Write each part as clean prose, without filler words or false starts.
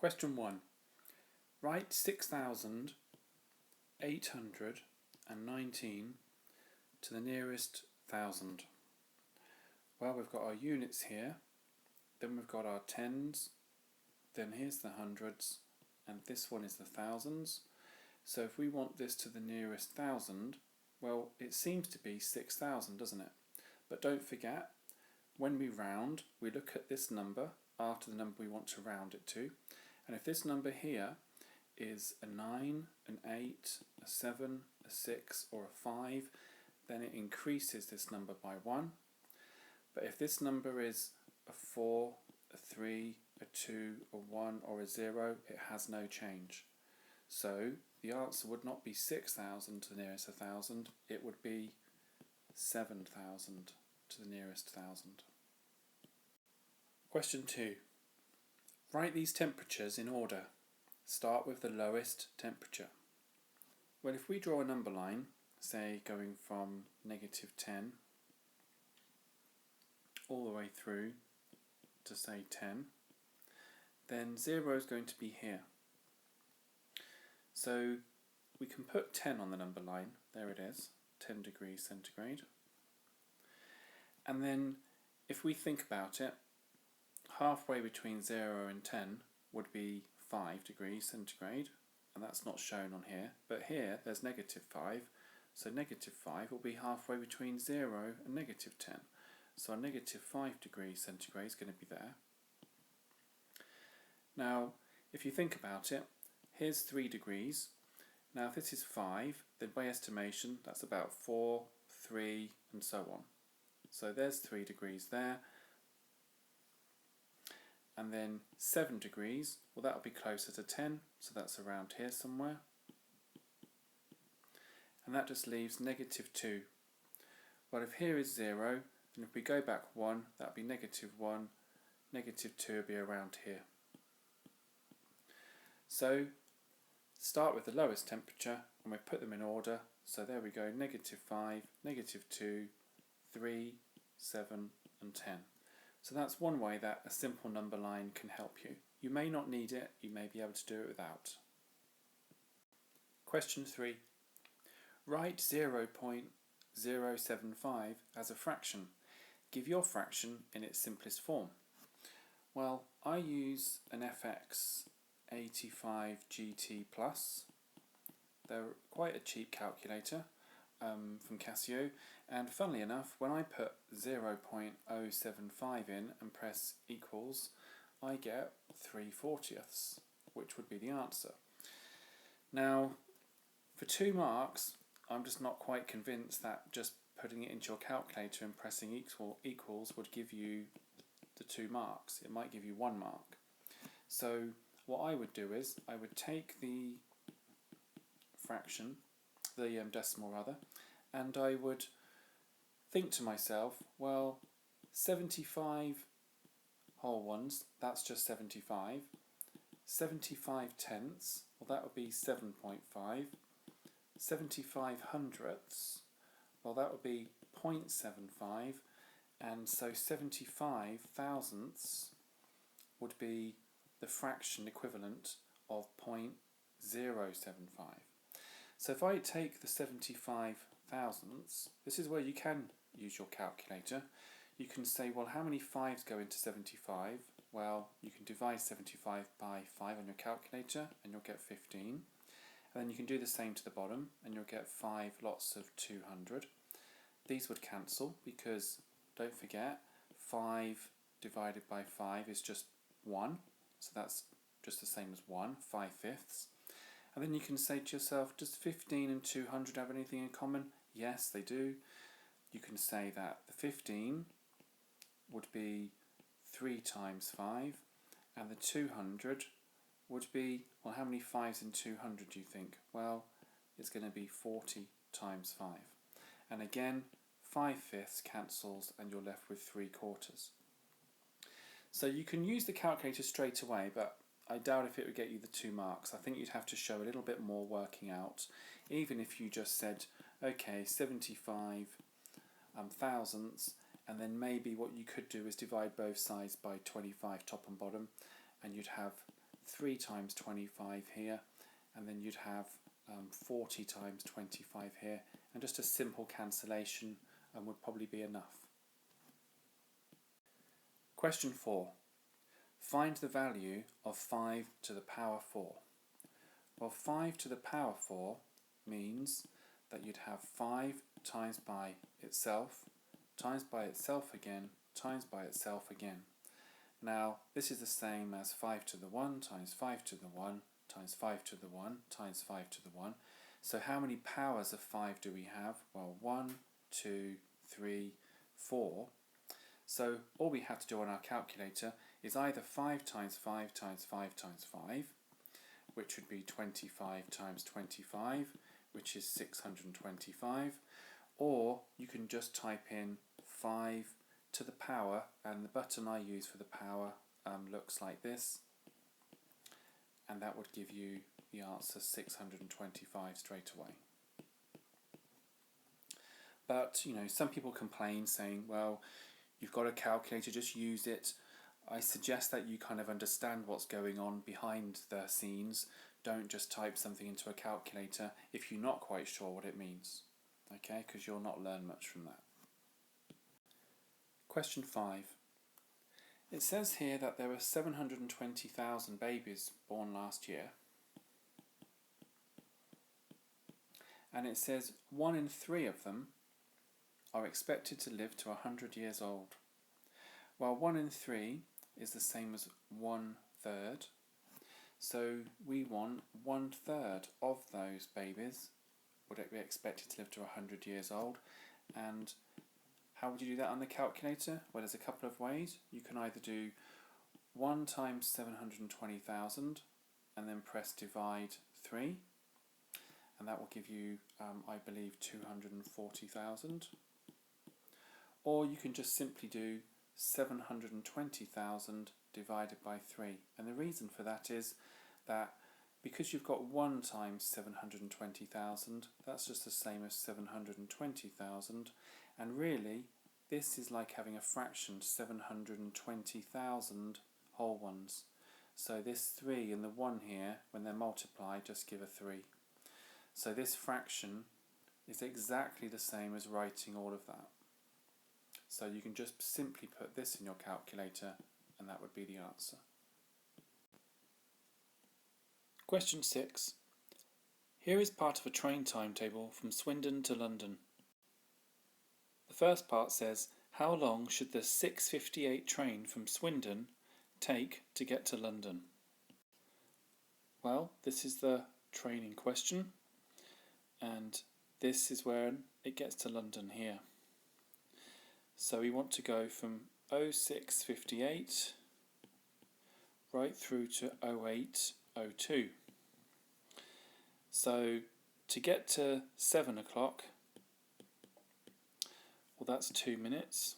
Question 1. Write 6,819 to the nearest thousand. Well, we've got our units here, then we've got our tens, then here's the hundreds, and this one is the thousands. So if we want this to the nearest thousand, well, it seems to be 6,000, doesn't it? But don't forget, when we round, we look at this number after the number we want to round it to. And if this number here is a 9, an 8, a 7, a 6 or a 5, then it increases this number by 1. But if this number is a 4, a 3, a 2, a 1 or a 0, it has no change. So the answer would not be 6,000 to the nearest 1,000, it would be 7,000 to the nearest 1,000. Question 2. Write these temperatures in order. Start with the lowest temperature. Well, if we draw a number line, say going from -10 all the way through to say 10, then 0 is going to be here. So we can put 10 on the number line, there it is, 10 degrees centigrade. And then if we think about it, halfway between 0 and 10 would be 5 degrees centigrade, and that's not shown on here, but here there's -5, so -5 will be halfway between 0 and -10. So a -5 degrees centigrade is going to be there. Now, if you think about it, here's 3 degrees. Now if this is 5, then by estimation that's about 4, 3 and so on. So there's 3 degrees there. And then 7 degrees, well that'll be closer to 10, so that's around here somewhere. And that just leaves -2. Well, if here is 0, and if we go back 1, that'll be -1, -2 will be around here. So start with the lowest temperature and we put them in order. So there we go, -5, -2, 3, 7 and 10. So that's one way that a simple number line can help you. You may not need it, you may be able to do it without. Question 3. Write 0.075 as a fraction. Give your fraction in its simplest form. Well, I use an FX 85 GT Plus. They're quite a cheap calculator from Casio, and funnily enough, when I put 0.075 in and press equals, I get 3/40, which would be the answer. Now, for 2 marks, I'm just not quite convinced that just putting it into your calculator and pressing equals would give you the 2 marks. It might give you 1 mark. So what I would do is, I would take the fraction, the decimal rather, and I would think to myself, well, 75 whole ones, that's just 75. 75 tenths, well that would be 7.5. 75 hundredths, well that would be 0.75, and so 75 thousandths would be the fraction equivalent of 0.075. So if I take the 75 thousandths, this is where you can use your calculator. You can say, well, how many 5s go into 75? Well, you can divide 75 by 5 on your calculator and you'll get 15. And then you can do the same to the bottom and you'll get 5 lots of 200. These would cancel because, don't forget, 5 divided by 5 is just 1. So that's just the same as 1, 5/5. And then you can say to yourself, does 15 and 200 have anything in common? Yes, they do. You can say that the 15 would be 3 times 5, and the 200 would be, well, how many 5s in 200 do you think? Well, it's going to be 40 times 5. And again, 5/5 cancels and you're left with 3/4. So you can use the calculator straight away, but I doubt if it would get you the 2 marks. I think you'd have to show a little bit more working out, even if you just said, okay, 75 thousandths, and then maybe what you could do is divide both sides by 25 top and bottom, and you'd have 3 times 25 here, and then you'd have 40 times 25 here, and just a simple cancellation would probably be enough. Question 4. Find the value of 5 to the power 4. Well, 5 to the power 4 means that you'd have 5 times by itself again, times by itself again. Now, this is the same as 5 to the 1 times 5 to the 1 times 5 to the 1 times 5 to the 1. So how many powers of 5 do we have? Well, 1, 2, 3, 4. So all we have to do on our calculator is either 5 times 5 times 5 times 5, which would be 25 times 25, which is 625, or you can just type in 5 to the power, and the button I use for the power looks like this, and that would give you the answer 625 straight away. But some people complain saying, well, you've got a calculator, just use it. I suggest that you kind of understand what's going on behind the scenes. Don't just type something into a calculator if you're not quite sure what it means, okay, because you'll not learn much from that. Question 5. It says here that there were 720,000 babies born last year, and it says 1 in 3 of them are expected to live to 100 years old. Well, 1 in 3 is the same as 1/3, so we want 1/3 of those babies would be expected to live to 100 years old. And how would you do that on the calculator? Well, there's a couple of ways. You can either do 1 times 720,000 and then press divide 3, and that will give you, I believe, 240,000. Or you can just simply do 720,000 divided by 3. And the reason for that is that because you've got 1 times 720,000, that's just the same as 720,000. And really, this is like having a fraction 720,000 whole ones. So this 3 and the 1 here, when they're multiplied, just give a 3. So this fraction is exactly the same as writing all of that. So you can just simply put this in your calculator and that would be the answer. Question 6. Here is part of a train timetable from Swindon to London. The first part says, how long should the 6:58 train from Swindon take to get to London? Well, this is the train in question, and this is where it gets to London here. So we want to go from 06:58 right through to 08:02. So to get to 7 o'clock, well, that's 2 minutes.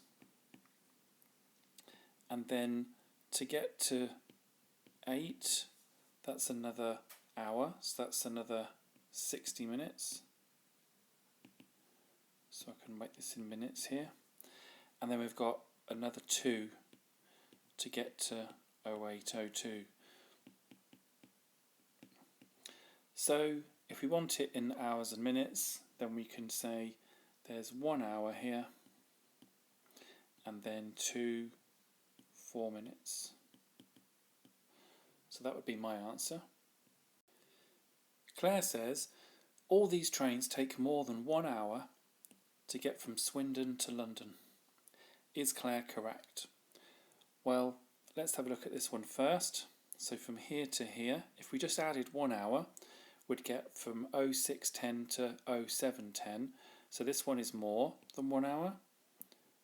And then to get to 8, that's another hour, so that's another 60 minutes. So I can write this in minutes here. And then we've got another 2 to get to 08:02. So if we want it in hours and minutes, then we can say there's 1 hour here, and then 2 4 minutes. So that would be my answer. Claire says, all these trains take more than 1 hour to get from Swindon to London. Is Claire correct? Well, let's have a look at this one first. So from here to here, if we just added 1 hour, we'd get from 06:10 to 07:10. So this one is more than 1 hour.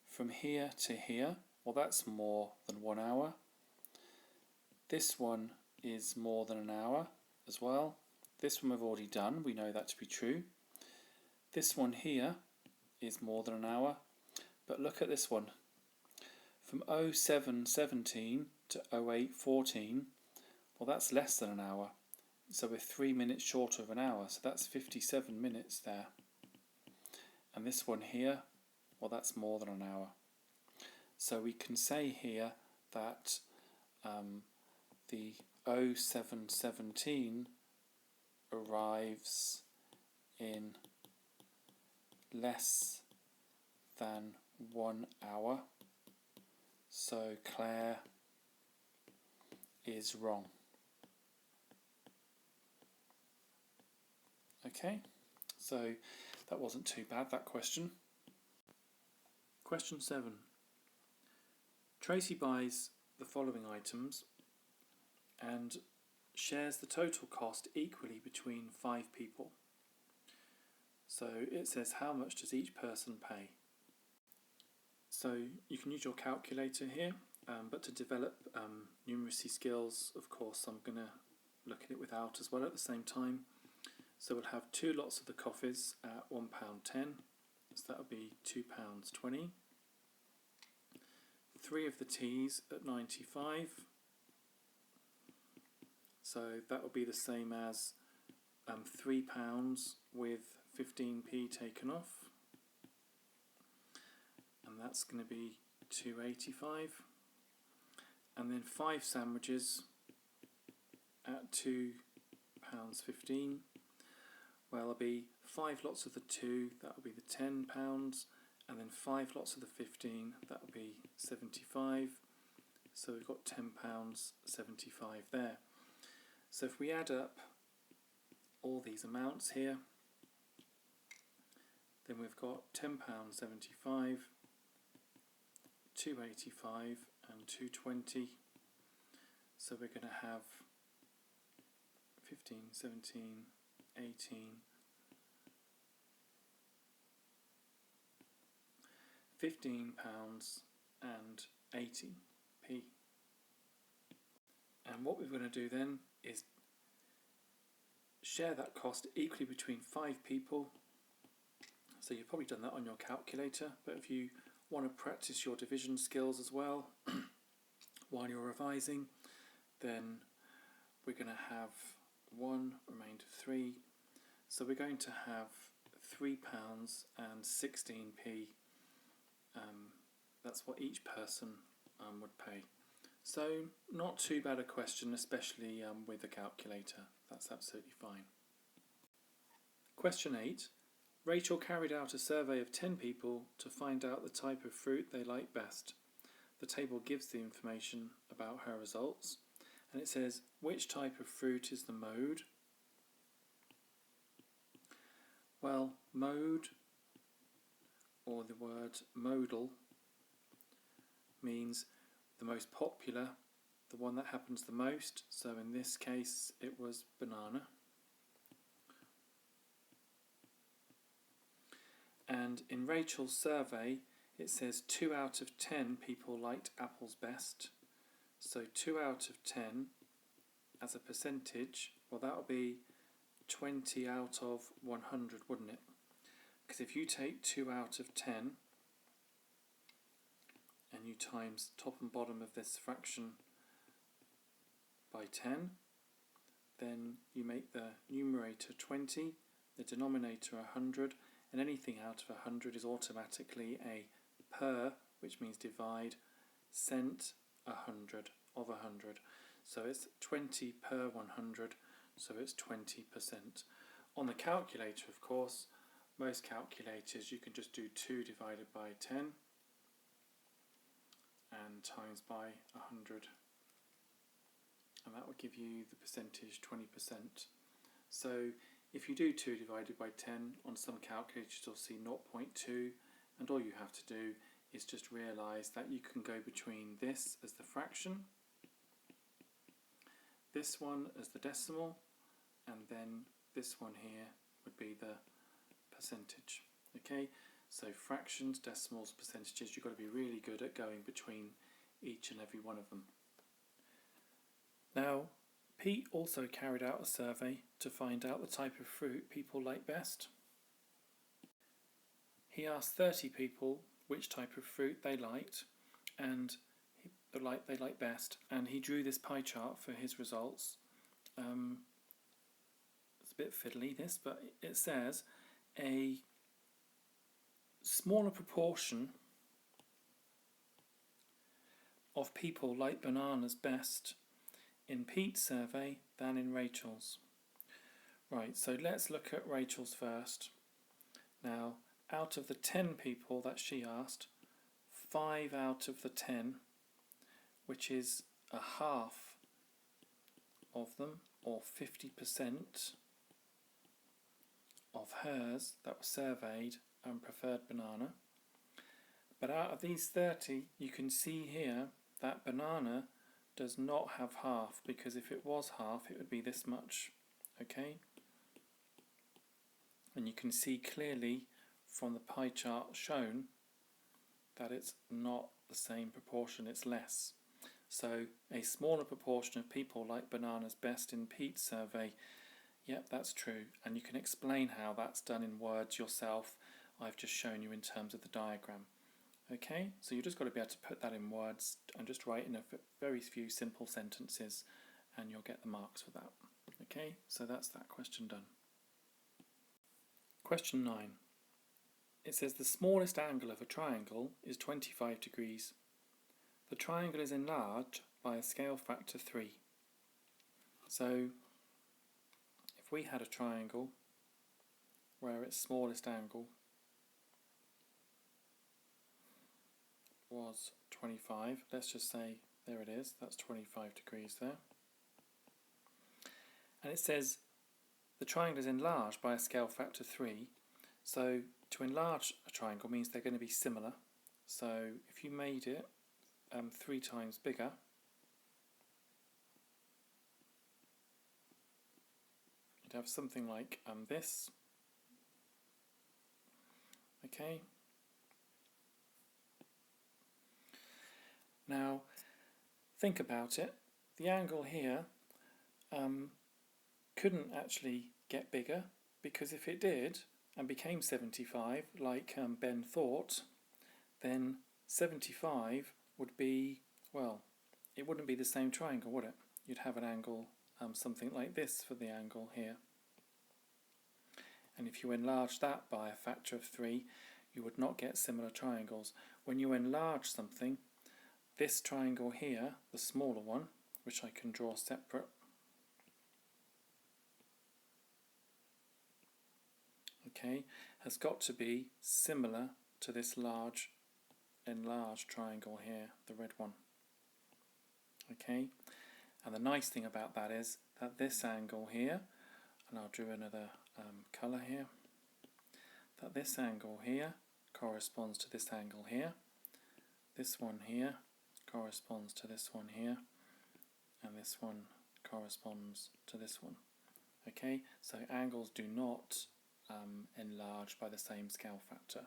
From here to here, well, that's more than 1 hour. This one is more than an hour as well. This one we've already done, we know that to be true. This one here is more than an hour. But look at this one. From 07:17 to 08:14, well, that's less than an hour. So we're 3 minutes short of an hour, so that's 57 minutes there. And this one here, well, that's more than an hour. So we can say here that the 0717 arrives in less than 1 hour, so Claire is wrong. Okay, so that wasn't too bad, that question. Question 7. Tracy buys the following items and shares the total cost equally between 5 people. So it says, how much does each person pay? So you can use your calculator here, but to develop numeracy skills, of course, I'm going to look at it without as well at the same time. So we'll have 2 lots of the coffees at £1.10, so that'll be £2.20. 3 of the teas at 95, so that will be the same as £3 with 15p taken off, and that's going to be £2.85. And then 5 sandwiches at £2.15. Well, there'll be 5 lots of the 2, that'll be the £10, and then 5 lots of the 15, that'll be 75. So we've got £10.75 there. So if we add up all these amounts here, then we've got £10.75, £2.85 and £2.20. So we're going to have 15, 17, 18, £15.80p. And what we're going to do then is share that cost equally between 5 people. So you've probably done that on your calculator, but if you want to practice your division skills as well while you're revising, then we're going to have 1 remainder 3. So we're going to have £3.16p. That's what each person would pay. So not too bad a question, especially with a calculator. That's absolutely fine. Question 8. Rachel carried out a survey of 10 people to find out the type of fruit they like best. The table gives the information about her results, and it says which type of fruit is the mode. Well, mode, or the word modal, means the most popular, the one that happens the most. So in this case it was banana. And in Rachel's survey it says 2 out of 10 people liked apples best. So 2 out of 10 as a percentage, well, that would be 20 out of 100, wouldn't it? Because if you take 2 out of 10 and you times top and bottom of this fraction by 10, then you make the numerator 20, the denominator 100, and anything out of 100 is automatically a per, which means divide, cent 100 of 100. So it's 20 per 100, so it's 20%. On the calculator, of course, most calculators you can just do 2 divided by 10 and times by 100, and that will give you the percentage 20%. So if you do 2 divided by 10, on some calculators you'll see 0.2, and all you have to do is just realise that you can go between this as the fraction, this one as the decimal, and then this one here would be the percentage. Okay, so fractions, decimals, percentages, you've got to be really good at going between each and every one of them. Now, Pete also carried out a survey to find out the type of fruit people like best. He asked 30 people which type of fruit they liked and they like best, and he drew this pie chart for his results. It's a bit fiddly this, but it says a smaller proportion of people like bananas best in Pete's survey than in Rachel's. Right, so let's look at Rachel's first. Now, out of the 10 people that she asked, 5 out of the 10, which is a half of them, or 50% of hers that was surveyed preferred banana. But out of these 30, you can see here that banana does not have half, because if it was half, it would be this much. Okay? And you can see clearly from the pie chart shown that it's not the same proportion, it's less. So a smaller proportion of people like bananas best in Pete's survey. Yep, that's true, and you can explain how that's done in words yourself. I've just shown you in terms of the diagram. Okay, so you've just got to be able to put that in words and just write in a very few simple sentences, and you'll get the marks for that. Okay, so that's that question done. Question 9. It says the smallest angle of a triangle is 25 degrees. The triangle is enlarged by a scale factor 3. So if we had a triangle where its smallest angle was 25, let's just say there it is, that's 25 degrees there. And it says the triangle is enlarged by a scale factor 3. So to enlarge a triangle means they're going to be similar. So if you made it 3 times bigger, you'd have something like this. Okay. Now think about it. The angle here couldn't actually get bigger, because if it did and became 75 like Ben thought, then 75 would be, well, it wouldn't be the same triangle, would it? You'd have an angle something like this for the angle here. And if you enlarge that by a factor of 3, you would not get similar triangles. When you enlarge something, this triangle here, the smaller one, which I can draw separate, okay, has got to be similar to this large enlarged triangle here, the red one. Okay, and the nice thing about that is that this angle here, and I'll draw another colour here, that this angle here corresponds to this angle here, this one here corresponds to this one here, and this one corresponds to this one. Okay, so angles do not enlarge by the same scale factor,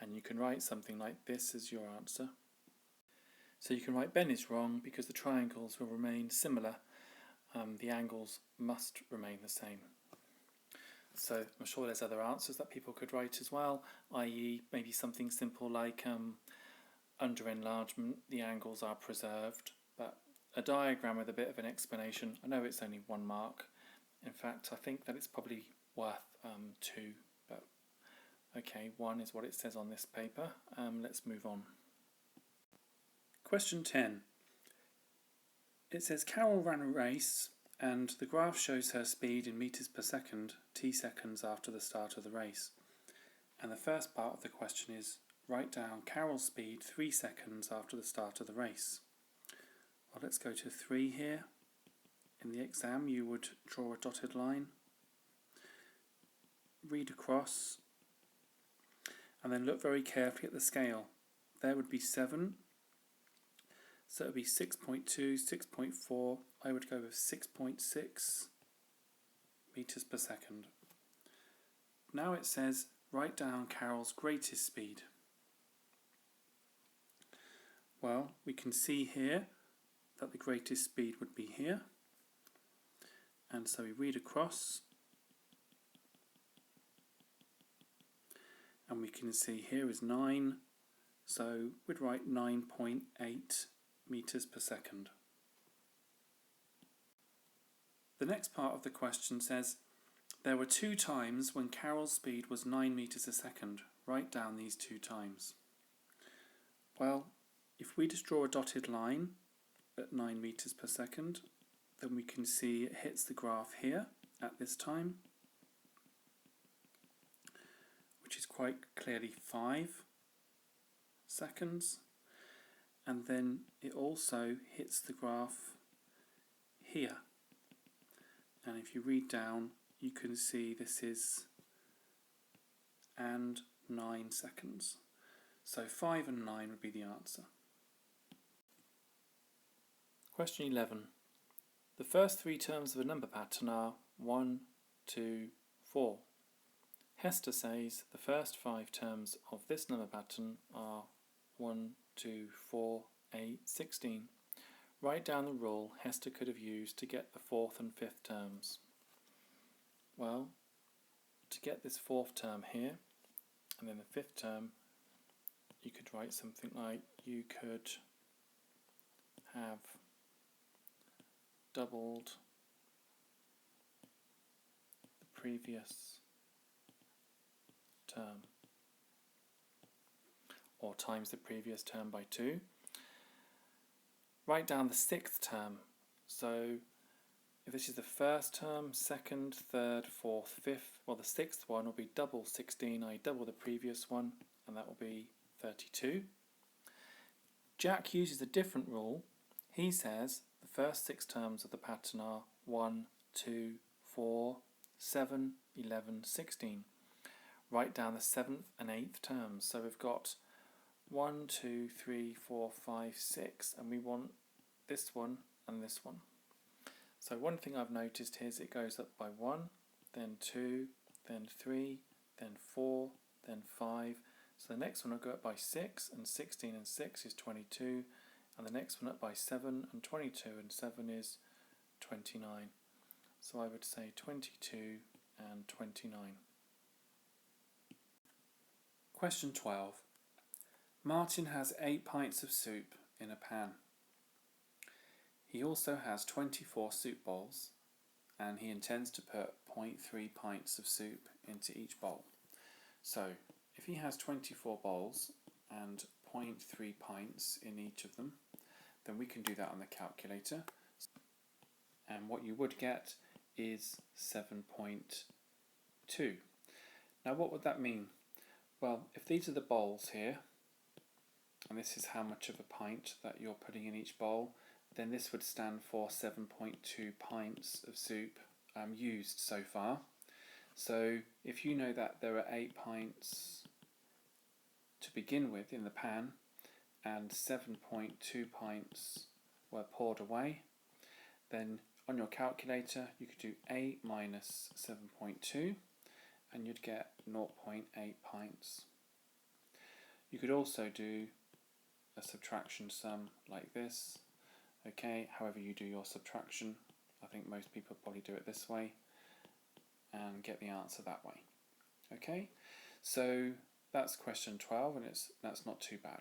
and you can write something like this as your answer. So you can write Ben is wrong because the triangles will remain similar, the angles must remain the same. So I'm sure there's other answers that people could write as well, i.e. maybe something simple like under enlargement the angles are preserved, but a diagram with a bit of an explanation. I know it's only 1 mark, in fact I think that it's probably worth 2, but okay, 1 is what it says on this paper. Let's move on. Question 10. It says Carol ran a race and the graph shows her speed in meters per second, t seconds after the start of the race. And the first part of the question is, write down Carol's speed 3 seconds after the start of the race. Well, let's go to 3 here. In the exam you would draw a dotted line, read across, and then look very carefully at the scale. There would be 7, so it would be 6.2, 6.4, I would go with 6.6 meters per second. Now it says write down Carol's greatest speed. Well, we can see here that the greatest speed would be here, and so we read across, and we can see here is 9, so we'd write 9.8 meters per second. The next part of the question says there were 2 times when Carol's speed was 9 meters a second. Write down these 2 times. Well, if we just draw a dotted line at 9 meters per second, then we can see it hits the graph here at this time, which is quite clearly 5 seconds, and then it also hits the graph here, and if you read down you can see this is and 9 seconds. So 5 and 9 would be the answer. Question 11. The first 3 terms of a number pattern are 1, 2, 4. Hester says the first 5 terms of this number pattern are 1, 2, 4, 8, 16. Write down the rule Hester could have used to get the 4th and 5th terms. Well, to get this 4th term here, and then the 5th term, you could write something like you could have doubled the previous term, or times the previous term by 2. Write down the 6th term. So if this is the first term, 2nd, 3rd, 4th, 5th, well the 6th one will be double 16, i.e. double the previous one, and that will be 32. Jack uses a different rule. He says the first 6 terms of the pattern are 1, 2, 4, 7, 11, 16. Write down the 7th and 8th terms. So we've got 1, 2, 3, 4, 5, 6, and we want this one and this one. So one thing I've noticed here is it goes up by 1, then 2, then 3, then 4, then 5. So the next one will go up by 6, and 16 and 6 is 22, and the next one up by 7, and 22 and 7 is 29. So I would say 22 and 29. Question 12. Martin has 8 pints of soup in a pan. He also has 24 soup bowls, and he intends to put 0.3 pints of soup into each bowl. So if he has 24 bowls and 0.3 pints in each of them, then we can do that on the calculator, and what you would get is 7.2. Now what would that mean? Well, if these are the bowls here, and this is how much of a pint that you're putting in each bowl, then this would stand for 7.2 pints of soup used so far. So if you know that there are 8 pints to begin with in the pan, and 7.2 pints were poured away, then on your calculator you could do 8 minus 7.2, and you'd get 0.8 pints. You could also do a subtraction sum like this. Okay, however you do your subtraction, I think most people probably do it this way and get the answer that way. Okay, so that's question 12, and that's not too bad.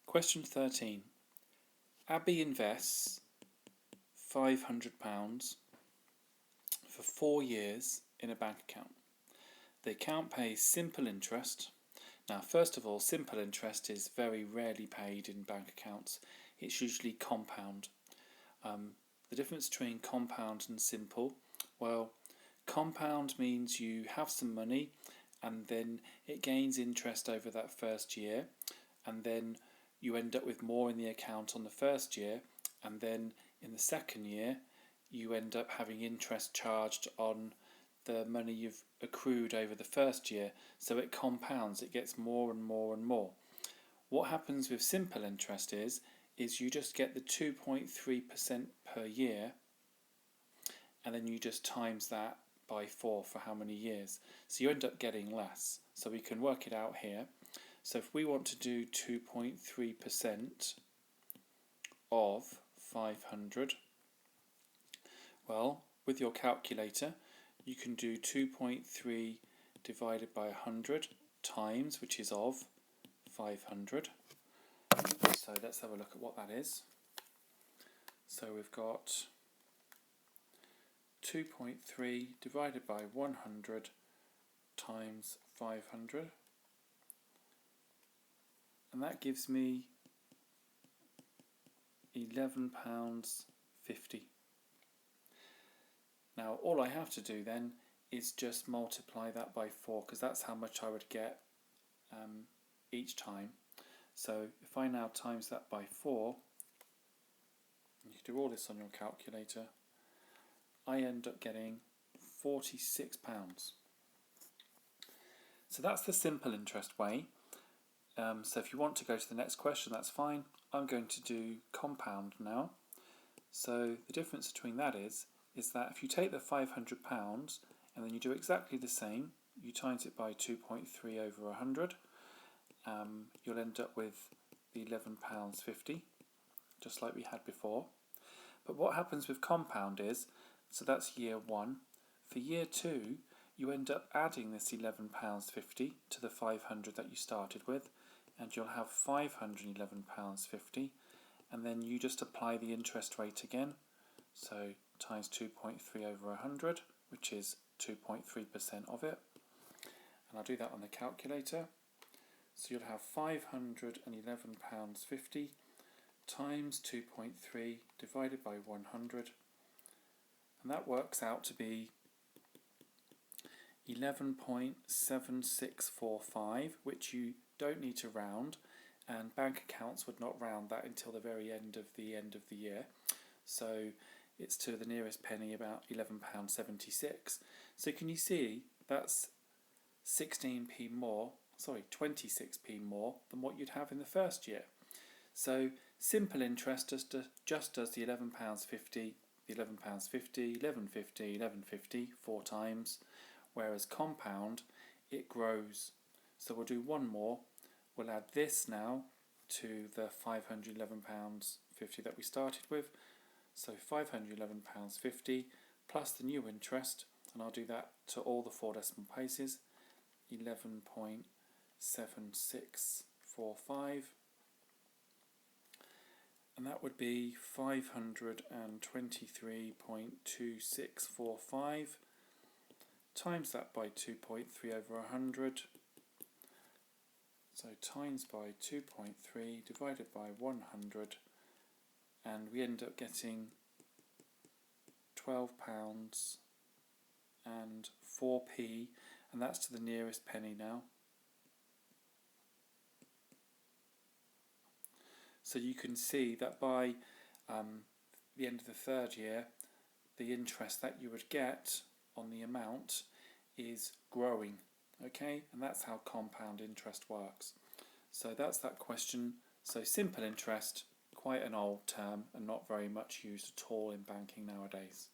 Question 13. Abby invests £500 for 4 years in a bank account. The account pays simple interest. Now, first of all, simple interest is very rarely paid in bank accounts. It's usually compound. The difference between compound and simple, well, compound means you have some money and then it gains interest over that first year, and then you end up with more in the account on the first year, and then in the second year you end up having interest charged on the money you've accrued over the first year, so it compounds, it gets more and more and more. What happens with simple interest is you just get the 2.3% per year, and then you just times that by 4 for how many years. So you end up getting less. So we can work it out here. So if we want to do 2.3% of 500, well, with your calculator, you can do 2.3 divided by 100 times, which is of 500. So let's have a look at what that is. So we've got 2.3 divided by 100 times 500. And that gives me £11.50. Now all I have to do then is just multiply that by 4, because that's how much I would get each time. So if I now times that by 4, you can do all this on your calculator, I end up getting £46. So that's the simple interest way. So if you want to go to the next question, that's fine. I'm going to do compound now. So the difference between that is that if you take the £500 and then you do exactly the same, you times it by 2.3 over 100, you'll end up with the £11.50, just like we had before. But what happens with compound is, so that's year 1. For year 2, you end up adding this £11.50 to the 500 that you started with, and you'll have £511.50, and then you just apply the interest rate again, so times 2.3 over 100, which is 2.3% of it, and I'll do that on the calculator. So you'll have £511.50 times 2.3 divided by 100, and that works out to be 11.7645, which you don't need to round, and bank accounts would not round that until the very end of the year. So it's to the nearest penny about £11.76. So can you see that's 26p more than what you'd have in the first year. So simple interest just does the £11.50, £11.50, 4 times, whereas compound, it grows. So we'll do one more. We'll add this now to the £511.50 that we started with. So £511.50 plus the new interest, and I'll do that to all the 4 decimal places, 11.7645, and that would be 523.2645, times that by 2.3 over 100, so times by 2.3 divided by 100, and we end up getting £12 and 4p, and that's to the nearest penny now. So you can see that by the end of the 3rd year, the interest that you would get on the amount is growing, okay? And that's how compound interest works. So that's that question. So simple interest, quite an old term and not very much used at all in banking nowadays.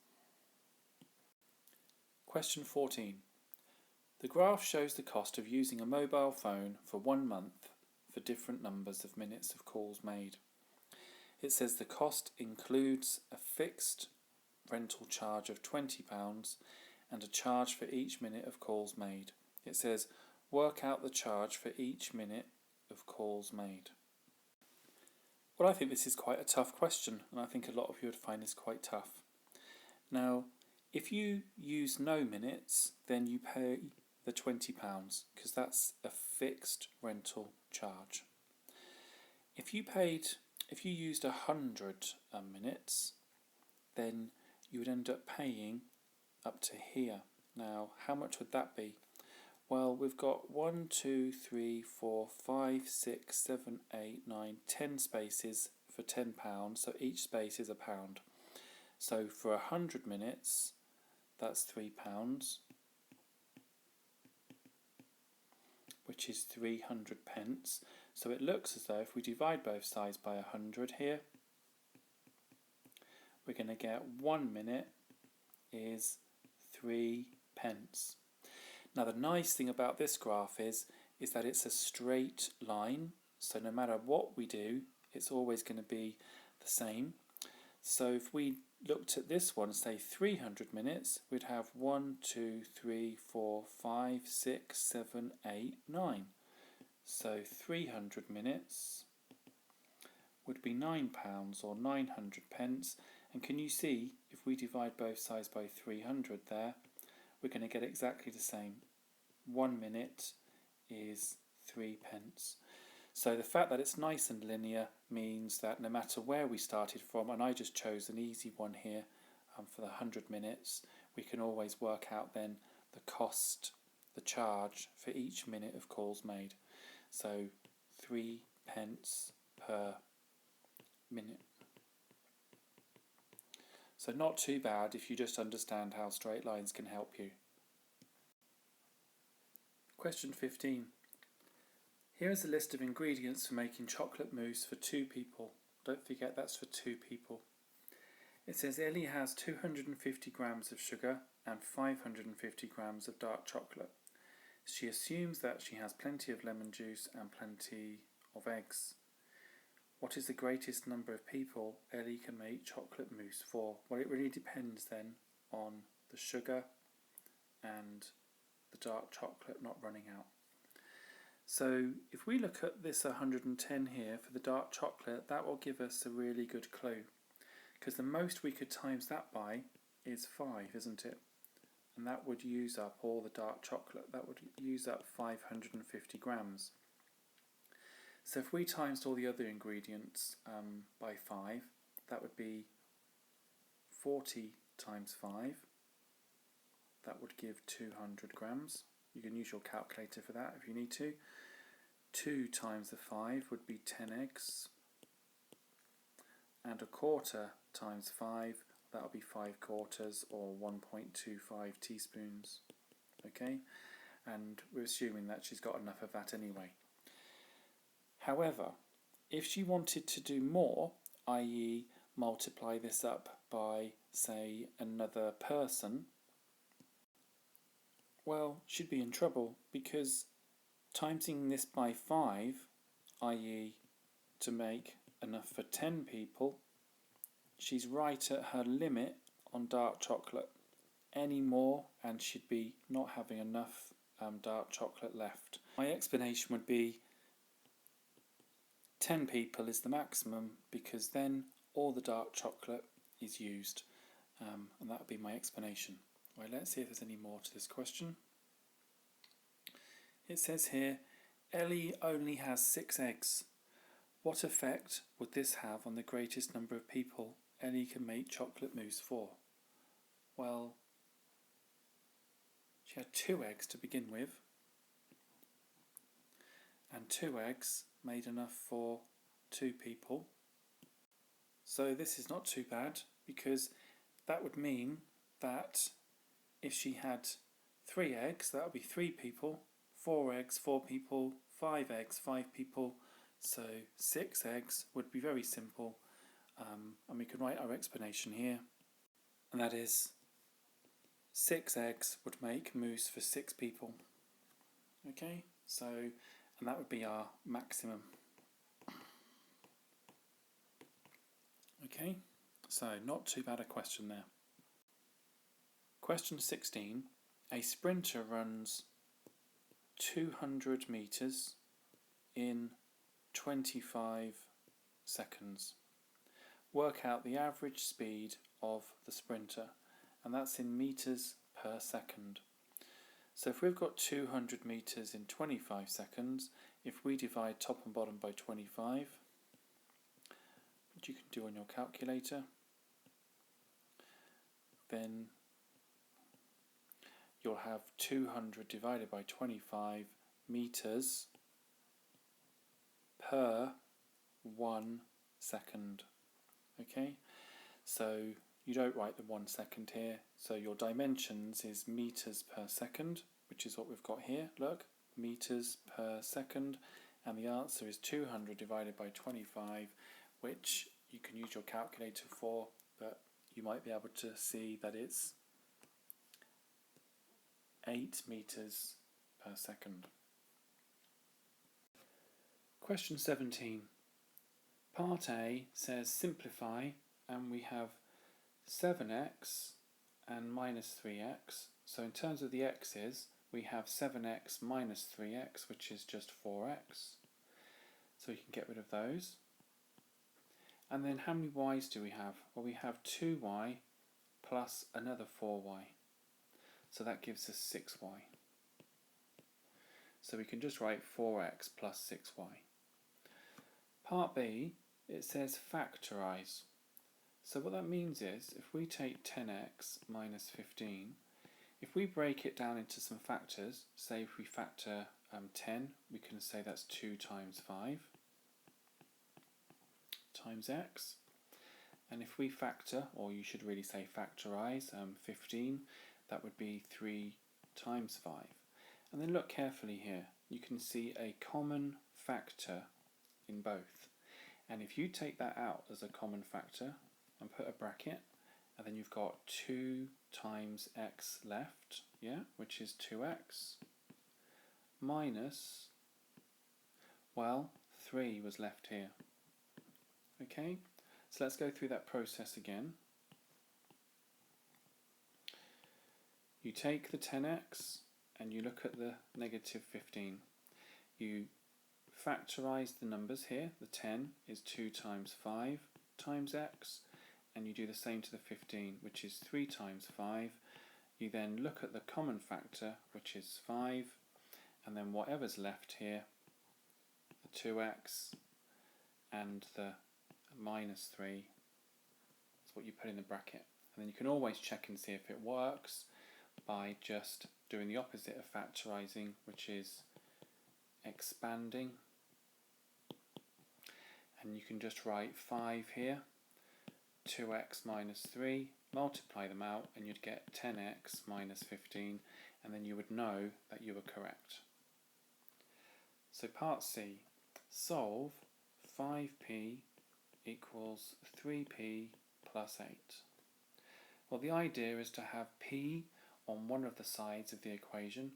Question 14. The graph shows the cost of using a mobile phone for 1 month for different numbers of minutes of calls made. It says the cost includes a fixed rental charge of £20 and a charge for each minute of calls made. It says work out the charge for each minute of calls made. Well, I think this is quite a tough question, and I think a lot of you would find this quite tough. Now, if you use no minutes, then you pay the £20 because that's a fixed rental charge. If you used 100 minutes, then you would end up paying up to here. Now, how much would that be? Well, we've got 1, 2, 3, 4, 5, 6, 7, 8, 9, 10 spaces for £10, so each space is £1. So for 100 minutes, that's £3, which is 300 pence. So it looks as though if we divide both sides by 100 here, we're going to get 1 minute is 3 pence. Now the nice thing about this graph is that it's a straight line, so no matter what we do, it's always going to be the same. So if we looked at this one, say 300 minutes, we'd have 1, 2, 3, 4, 5, 6, 7, 8, 9. So 300 minutes would be £9 or 900 pence. And can you see, if we divide both sides by 300 there, we're going to get exactly the same. 1 minute is 3 pence. So the fact that it's nice and linear means that no matter where we started from, and I just chose an easy one here for the 100 minutes, we can always work out then the cost, the charge for each minute of calls made. So 3 pence per minute. So not too bad if you just understand how straight lines can help you. Question 15. Here is a list of ingredients for making chocolate mousse for 2 people. Don't forget that's for 2 people. It says Ellie has 250 grams of sugar and 550 grams of dark chocolate. She assumes that she has plenty of lemon juice and plenty of eggs. What is the greatest number of people Ellie can make chocolate mousse for? Well, it really depends then on the sugar and the dark chocolate not running out. So if we look at this 110 here for the dark chocolate, that will give us a really good clue, because the most we could times that by is 5, isn't it? And that would use up all the dark chocolate. That would use up 550 grams. So if we times all the other ingredients by 5, that would be 40 times 5. That would give 200 grams. You can use your calculator for that if you need to. 2 times the 5 would be 10 eggs. And a quarter times 5, that would be 5 quarters or 1.25 teaspoons. Okay? And we're assuming that she's got enough of that anyway. However, if she wanted to do more, i.e. multiply this up by, say, another person, well, she'd be in trouble, because timesing this by 5, i.e. to make enough for 10 people, she's right at her limit on dark chocolate. Any more and she'd be not having enough dark chocolate left. My explanation would be 10 people is the maximum, because then all the dark chocolate is used, and that would be my explanation. Right, let's see if there's any more to this question. It says here, Ellie only has 6 eggs. What effect would this have on the greatest number of people Ellie can make chocolate mousse for? Well, she had 2 eggs to begin with, and 2 eggs made enough for 2 people. So this is not too bad, because that would mean that if she had 3 eggs, that would be 3 people, 4 eggs, 4 people, 5 eggs, 5 people. So 6 eggs would be very simple, and we can write our explanation here, and that is 6 eggs would make mousse for 6 people. Okay, so, and that would be our maximum. Okay, so not too bad a question there. Question 16. A sprinter runs 200 metres in 25 seconds. Work out the average speed of the sprinter, and that's in metres per second. So if we've got 200 metres in 25 seconds, if we divide top and bottom by 25, which you can do on your calculator, then you'll have 200 divided by 25 metres per 1 second. Okay, so you don't write the 1 second here, so your dimensions is metres per second, which is what we've got here. Look, metres per second, and the answer is 200 divided by 25, which you can use your calculator for, but you might be able to see that it's 8 metres per second. Question 17. Part A says simplify, and we have 7x and minus 3x. So in terms of the x's, we have 7x minus 3x, which is just 4x. So we can get rid of those. And then how many y's do we have? Well, we have 2y plus another 4y. So that gives us 6y. So we can just write 4x plus 6y. Part B, it says factorise. So what that means is, if we take 10x minus 15, if we break it down into some factors, say if we factor 10, we can say that's 2 times 5 times x. And if we factor, or you should really say factorise, 15, that would be 3 times 5. And then look carefully here. You can see a common factor in both. And if you take that out as a common factor and put a bracket, and then you've got 2 times x left, yeah, which is 2x, minus, well, 3 was left here. Okay, so let's go through that process again. You take the 10x and you look at the negative 15. You factorise the numbers here. The 10 is 2 times 5 times x, and you do the same to the 15, which is 3 times 5. You then look at the common factor, which is 5, and then whatever's left here, the 2x and the minus 3, is what you put in the bracket. And then you can always check and see if it works by just doing the opposite of factorising, which is expanding. And you can just write 5 here, 2x minus 3, multiply them out, and you'd get 10x minus 15, and then you would know that you were correct. So part C, solve 5p equals 3p plus 8. Well, the idea is to have p on one of the sides of the equation,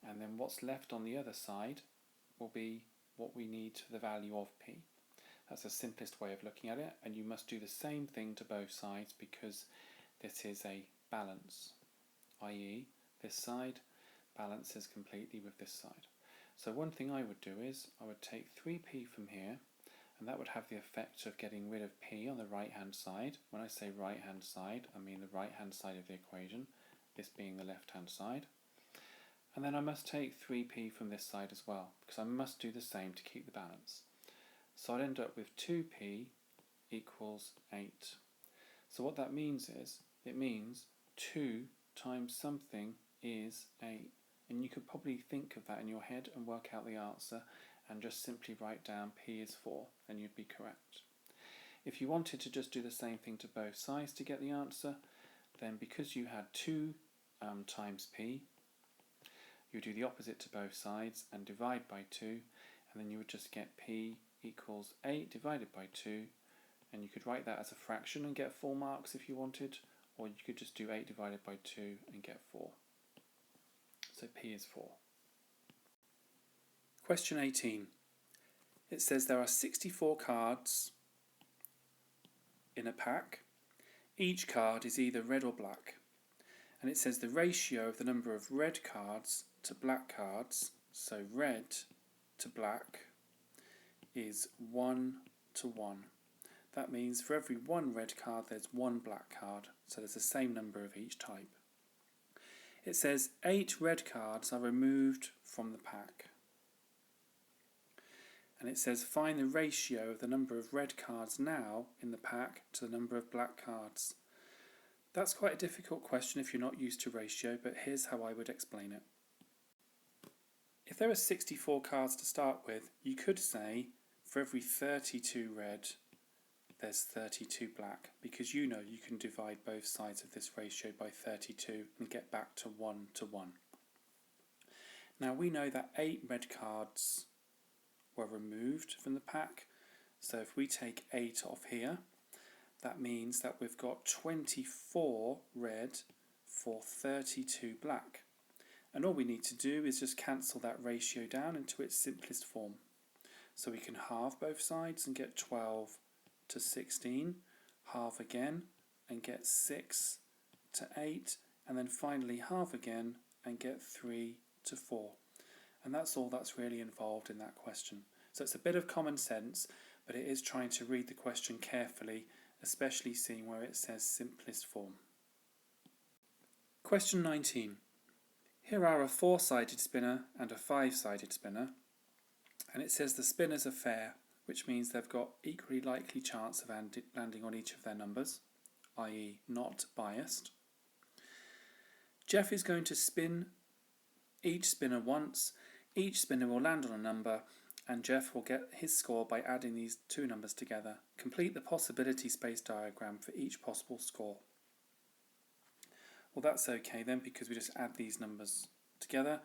and then what's left on the other side will be what we need for the value of p. That's the simplest way of looking at it, and you must do the same thing to both sides because this is a balance, i.e. this side balances completely with this side. So one thing I would do is I would take 3p from here, and that would have the effect of getting rid of p on the right hand side. When I say right hand side, I mean the right hand side of the equation, this being the left hand side. And then I must take 3p from this side as well, because I must do the same to keep the balance. So I'd end up with 2p equals 8. So what that means is, it means 2 times something is 8. And you could probably think of that in your head and work out the answer and just simply write down p is 4 and you'd be correct. If you wanted to just do the same thing to both sides to get the answer, then because you had 2 times p, you do the opposite to both sides and divide by 2, and then you would just get p equals 8 divided by 2, and you could write that as a fraction and get 4 marks if you wanted, or you could just do 8 divided by 2 and get 4. So p is 4. Question 18. It says there are 64 cards in a pack. Each card is either red or black. And it says the ratio of the number of red cards to black cards, so red to black, is 1 to 1. That means for every 1 red card there's 1 black card, so there's the same number of each type. It says 8 red cards are removed from the pack. And it says find the ratio of the number of red cards now in the pack to the number of black cards. That's quite a difficult question if you're not used to ratio, but here's how I would explain it. If there are 64 cards to start with, you could say for every 32 red, there's 32 black, because you know you can divide both sides of this ratio by 32 and get back to 1 to 1. Now we know that 8 red cards were removed from the pack, so if we take 8 off here, that means that we've got 24 red for 32 black. And all we need to do is just cancel that ratio down into its simplest form. So we can halve both sides and get 12 to 16, halve again and get 6 to 8, and then finally halve again and get 3 to 4. And that's all that's really involved in that question. So it's a bit of common sense, but it is trying to read the question carefully, especially seeing where it says simplest form. Question 19. Here are a 4-sided spinner and a 5-sided spinner, and it says the spinners are fair, which means they've got equally likely chance of landing on each of their numbers, i.e. not biased. Jeff is going to spin each spinner once. Each spinner will land on a number, and Jeff will get his score by adding these two numbers together. Complete the possibility space diagram for each possible score. Well, that's okay then, because we just add these numbers together.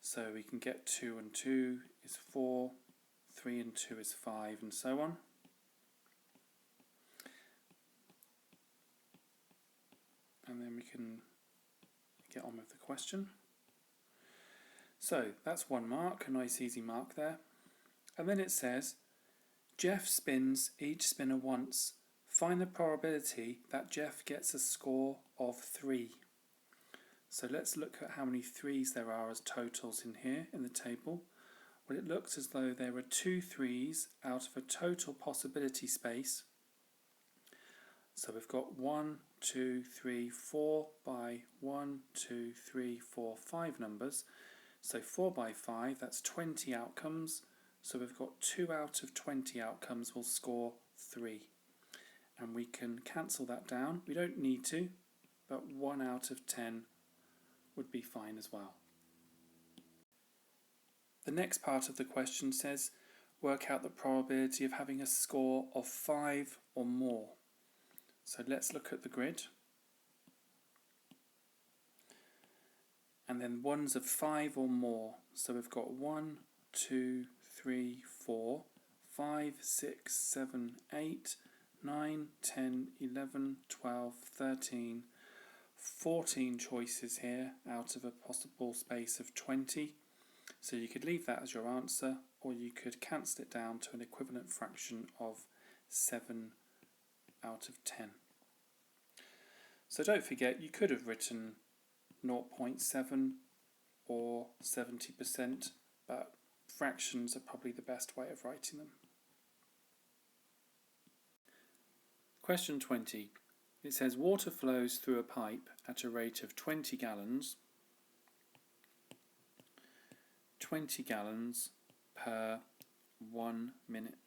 So we can get 2 and 2 is 4, 3 and 2 is 5, and so on. And then we can get on with the question. So that's 1 mark, a nice easy mark there. And then it says, Jeff spins each spinner once. Find the probability that Jeff gets a score of 3. So let's look at how many 3s there are as totals in here in the table. Well, it looks as though there are 2 3s out of a total possibility space. So we've got 1, 2, 3, 4 by 1, 2, 3, 4, 5 numbers. So 4 by 5, that's 20 outcomes. So we've got 2 out of 20 outcomes will score 3. And we can cancel that down. We don't need to, but 1 out of 10 would be fine as well. The next part of the question says, work out the probability of having a score of 5 or more. So let's look at the grid. And then ones of 5 or more. So we've got 1, 2, 3, 4, 5, 6, 7, 8, 9, 10, 11, 12, 13, 14 choices here out of a possible space of 20. So you could leave that as your answer, or you could cancel it down to an equivalent fraction of 7 out of 10. So don't forget, you could have written 0.7 or 70%, but fractions are probably the best way of writing them. Question 20. It says water flows through a pipe at a rate of 20 gallons per 1 minute.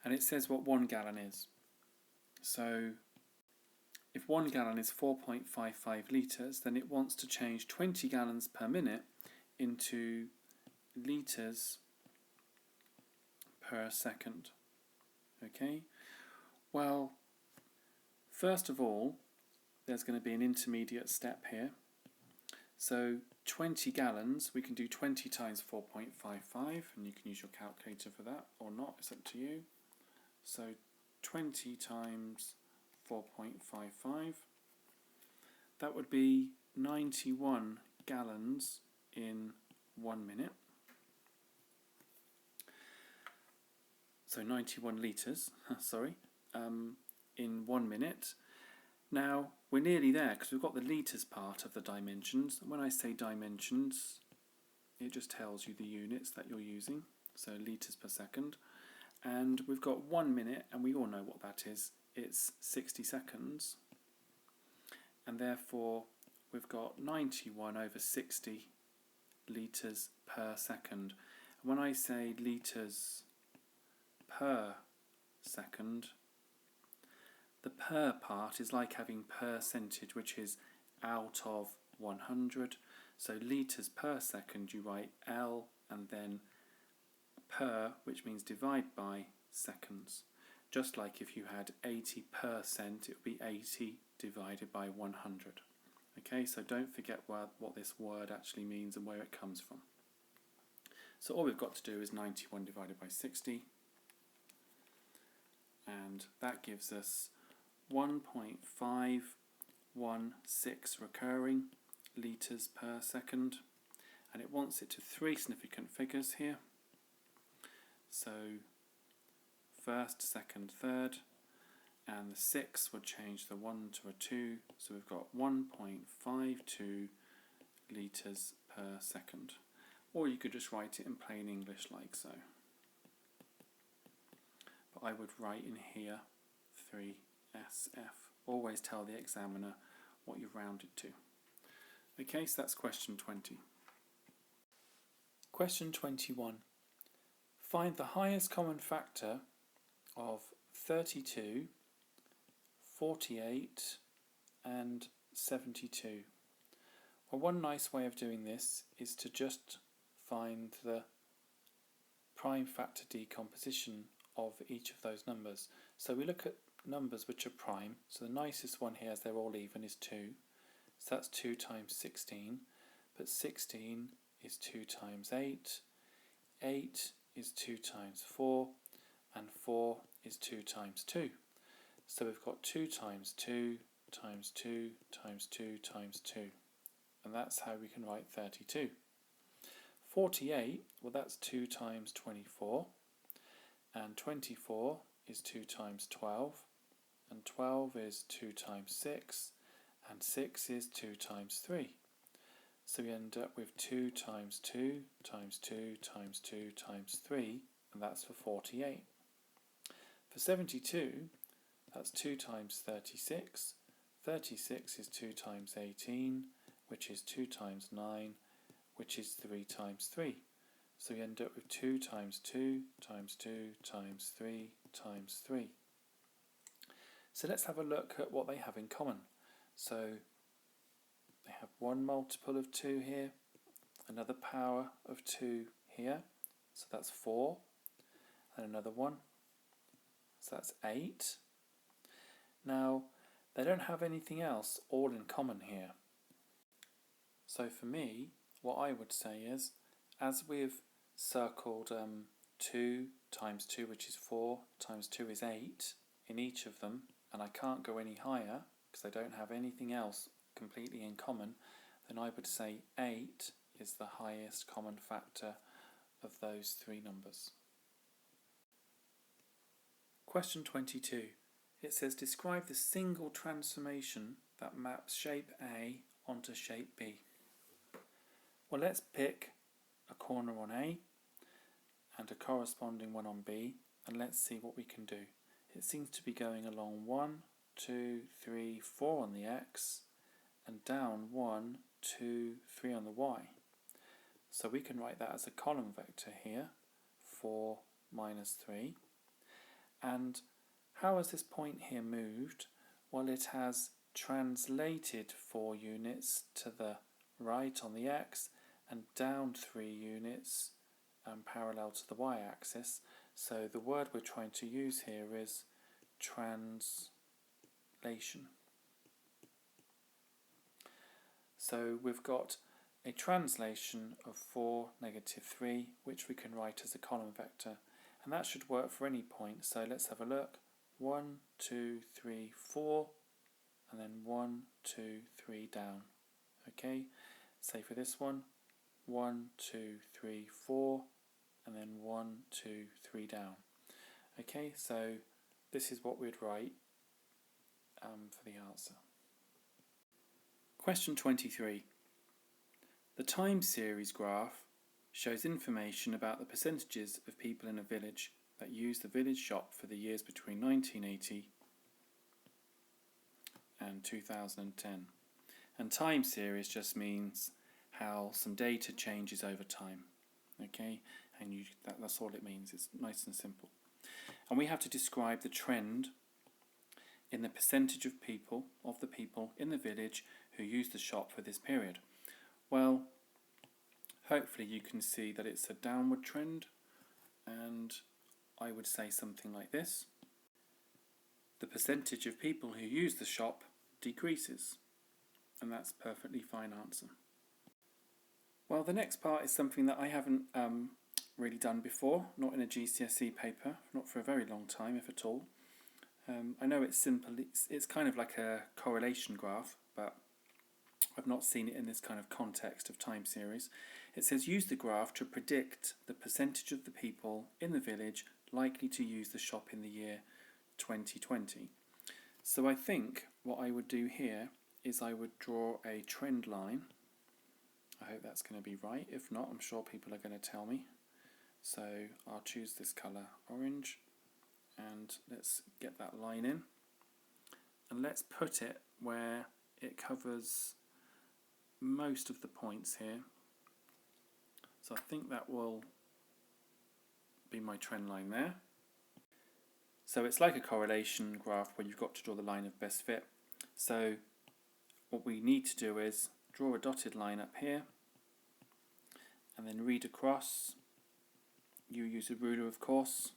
And it says what 1 gallon is. So if 1 gallon is 4.55 litres, then it wants to change 20 gallons per minute into litres per second. Okay? Well, first of all, there's going to be an intermediate step here. So 20 gallons, we can do 20 times 4.55, and you can use your calculator for that, or not, it's up to you. So 20 times 4.55, that would be 91 gallons in 1 minute. So 91 litres, sorry, in 1 minute. Now, we're nearly there because we've got the litres part of the dimensions. When I say dimensions, it just tells you the units that you're using, so litres per second. And we've got 1 minute, and we all know what that is. It's 60 seconds. And therefore, we've got 91 over 60 litres per second. When I say litres per second, the per part is like having percentage, which is out of 100. So litres per second, you write L and then per, which means divide by seconds. Just like if you had 80%, it would be 80 divided by 100. Okay, so don't forget what this word actually means and where it comes from. So all we've got to do is 91 divided by 60, and that gives us 1.516 recurring litres per second, and it wants it to 3 significant figures here. So first, second, third, and the 6 would change the 1 to a 2, so we've got 1.52 litres per second. Or you could just write it in plain English like so. But I would write in here 3SF. Always tell the examiner what you've rounded to. Okay, so that's question 20. Question 21. Find the highest common factor of 32, 48 and 72. Well, one nice way of doing this is to just find the prime factor decomposition of each of those numbers. So we look at numbers which are prime. So the nicest one here, as they're all even, is 2. So that's 2 times 16. But 16 is 2 times 8. 8 is 2 times 4. And 4 is 2 times 2. So we've got 2 times 2 times 2 times 2 times 2. And that's how we can write 32. 48, well, that's 2 times 24. And 24 is 2 times 12. And 12 is 2 times 6. And 6 is 2 times 3. So we end up with 2 times 2 times 2 times 2 times 3. And that's for 48. For 72, that's 2 times 36. 36 is 2 times 18, which is 2 times 9, which is 3 times 3. So we end up with 2 times 2 times 2 times 3 times 3. So let's have a look at what they have in common. So they have one multiple of 2 here, another power of 2 here, so that's 4, and another one, so that's 8. Now, they don't have anything else all in common here. So for me, what I would say is, as we've circled 2 times 2, which is 4, times 2 is 8 in each of them, and I can't go any higher because I don't have anything else completely in common, then I would say 8 is the highest common factor of those 3 numbers. Question 22. It says describe the single transformation that maps shape A onto shape B. Well, let's pick a corner on A and a corresponding one on B, and let's see what we can do. It seems to be going along 1, 2, 3, 4 on the X and down 1, 2, 3 on the Y. So we can write that as a column vector here, 4 minus 3. And how has this point here moved? Well, it has translated 4 units to the right on the X and down 3 units parallel to the Y-axis. So the word we're trying to use here is translation. So we've got a translation of 4, negative 3, which we can write as a column vector. And that should work for any point. So let's have a look. 1, 2, 3, 4, and then 1, 2, 3 down. Okay, say for this one, 1, 2, 3, 4, and then 1, 2, 3 down. Okay, so this is what we'd write for the answer. Question 23. The time series graph shows information about the percentages of people in a village that use the village shop for the years between 1980 and 2010. And time series just means how some data changes over time. Okay, and that's all it means. It's nice and simple. And we have to describe the trend in the percentage of the people in the village who use the shop for this period. Well, hopefully you can see that it's a downward trend, and I would say something like this. The percentage of people who use the shop decreases, and that's a perfectly fine answer. Well, the next part is something that I haven't really done before, not in a GCSE paper, not for a very long time, if at all. I know it's simple, it's kind of like a correlation graph, but I've not seen it in this kind of context of time series. It says use the graph to predict the percentage of the people in the village likely to use the shop in the year 2020. So I think what I would do here is I would draw a trend line. I hope that's going to be right. If not, I'm sure people are going to tell me. So I'll choose this colour orange, and let's get that line in, and let's put it where it covers most of the points here. So I think that will be my trend line there. So it's like a correlation graph where you've got to draw the line of best fit. So what we need to do is draw a dotted line up here and then read across. You use a ruler, of course.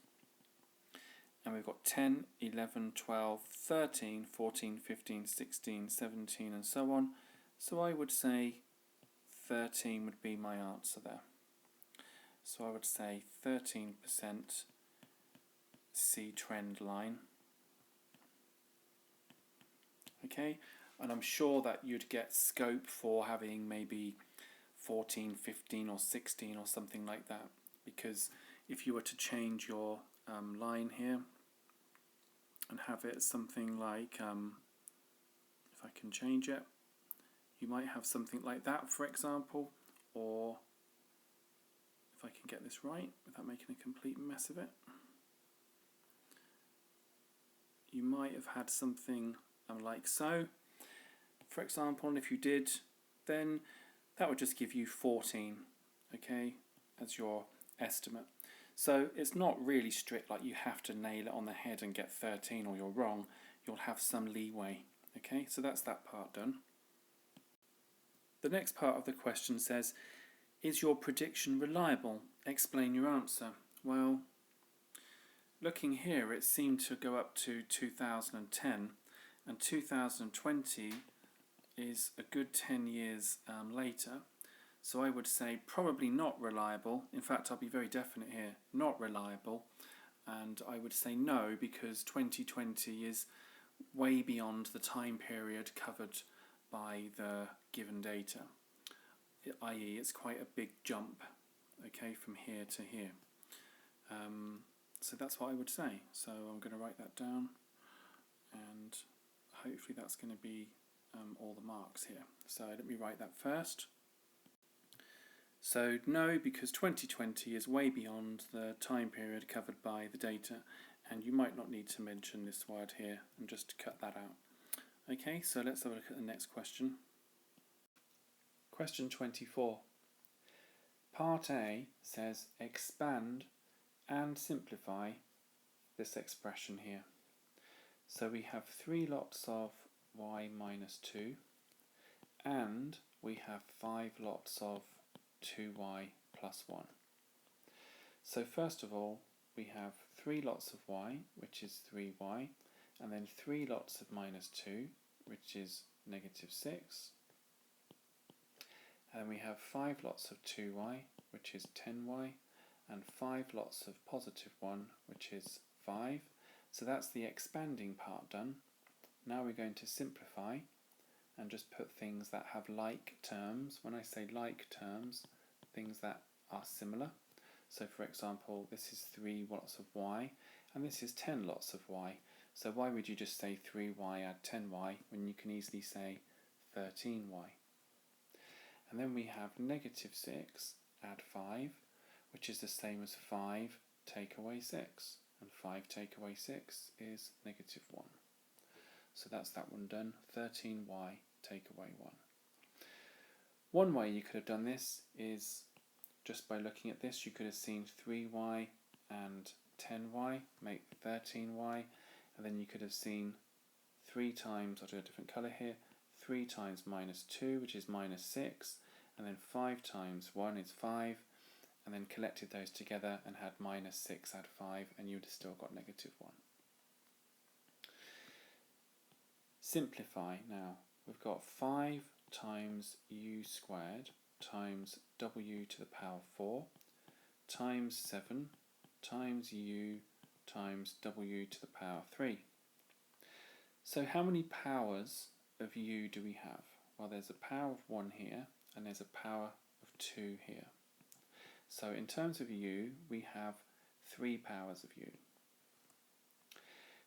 And we've got 10, 11, 12, 13, 14, 15, 16, 17 and so on. So I would say 13 would be my answer there. So I would say 13% C trend line. Okay, and I'm sure that you'd get scope for having maybe 14, 15 or 16 or something like that, because if you were to change your line here and have it something like, if I can change it, you might have something like that, for example, or if I can get this right without making a complete mess of it, you might have had something like so, for example, and if you did, then that would just give you 14, okay, as your estimate. So it's not really strict, like you have to nail it on the head and get 13 or you're wrong. You'll have some leeway, okay, so that's that part done. The next part of the question says, is your prediction reliable? Explain your answer. Well, looking here, it seemed to go up to 2010, and 2020 is a good 10 years later. So I would say probably not reliable. In fact, I'll be very definite here, not reliable. And I would say no, because 2020 is way beyond the time period covered by the given data, i.e. it's quite a big jump, okay, from here to here. So that's what I would say. So I'm going to write that down, and hopefully that's going to be all the marks here. So let me write that first. So no, because 2020 is way beyond the time period covered by the data, and you might not need to mention this word here and just cut that out. Okay, so let's have a look at the next question. Question 24. Part A says expand and simplify this expression here. So we have 3 lots of y minus 2, and we have 5 lots of 2y plus 1. So first of all, we have 3 lots of y, which is 3y, and then 3 lots of minus 2, which is negative 6. And we have 5 lots of 2y, which is 10y, and 5 lots of positive 1, which is 5. So that's the expanding part done. Now we're going to simplify and just put things that have like terms. When I say like terms, things that are similar. So for example, this is 3 lots of y, and this is 10 lots of y. So why would you just say 3y add 10y when you can easily say 13y? And then we have negative 6 add 5, which is the same as 5 take away 6. And 5 take away 6 is negative 1. So that's that one done. 13y take away 1. One way you could have done this is just by looking at this. You could have seen 3y and 10y make 13y, and then you could have seen 3 times, I'll do a different colour here, 3 times minus 2, which is minus 6, and then 5 times 1 is 5, and then collected those together and had minus 6 add 5, and you would have still got negative 1. Simplify now. We've got 5 times u squared times w to the power 4 times 7 times u times w to the power 3. So how many powers of u do we have? Well, there's a power of 1 here, and there's a power of 2 here. So in terms of u, we have 3 powers of u.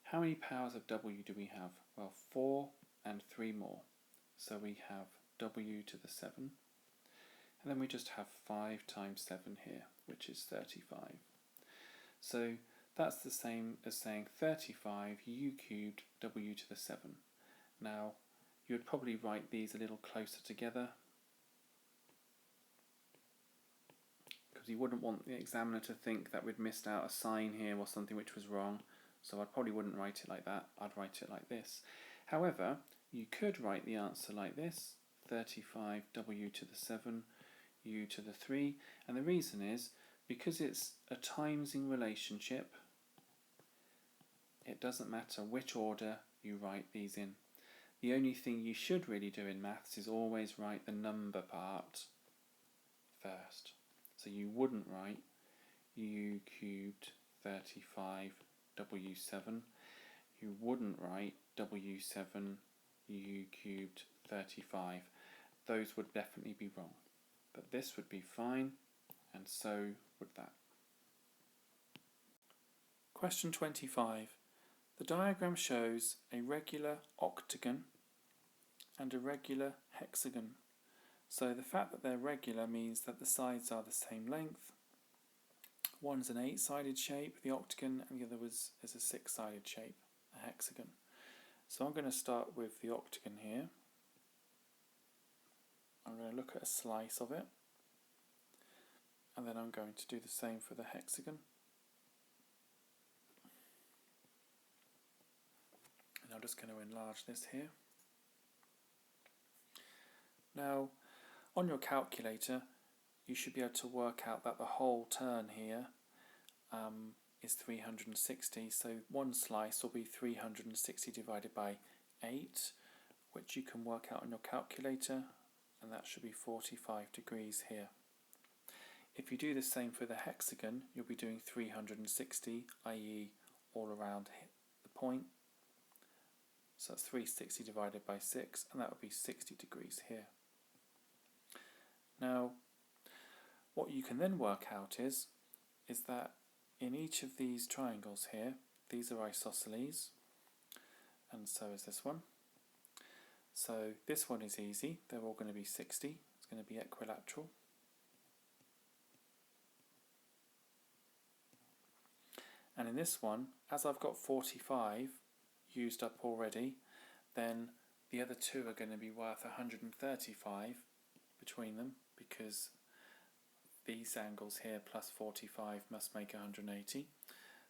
How many powers of w do we have? Well, 4 and 3 more. So we have w to the 7, and then we just have 5 times 7 here, which is 35. So that's the same as saying 35 u cubed w to the 7. Now, you would probably write these a little closer together, because because you wouldn't want the examiner to think that we'd missed out a sign here or something which was wrong. So I probably wouldn't write it like that, I'd write it like this. However, you could write the answer like this, 35w to the 7, u to the 3, and the reason is because it's a timesing relationship, it doesn't matter which order you write these in. The only thing you should really do in maths is always write the number part first. So you wouldn't write u cubed 35w7, you wouldn't write w7 u cubed 35. Those would definitely be wrong. But this would be fine, and so would that. Question 25. The diagram shows a regular octagon and a regular hexagon. So the fact that they're regular means that the sides are the same length. One's an 8-sided shape, the octagon, and the other is a 6-sided shape, a hexagon. So I'm going to start with the octagon here. I'm going to look at a slice of it, and then I'm going to do the same for the hexagon. And I'm just going to enlarge this here. Now, on your calculator, you should be able to work out that the whole turn here is 360. So one slice will be 360 divided by 8, which you can work out on your calculator, and that should be 45 degrees here. If you do the same for the hexagon, you'll be doing 360, i.e. all around the point. So that's 360 divided by 6, and that would be 60 degrees here. Now, what you can then work out is that in each of these triangles here, these are isosceles, and so is this one. So this one is easy, they're all going to be 60, it's going to be equilateral. And in this one, as I've got 45 used up already, then the other two are going to be worth 135 between them, because these angles here plus 45 must make 180.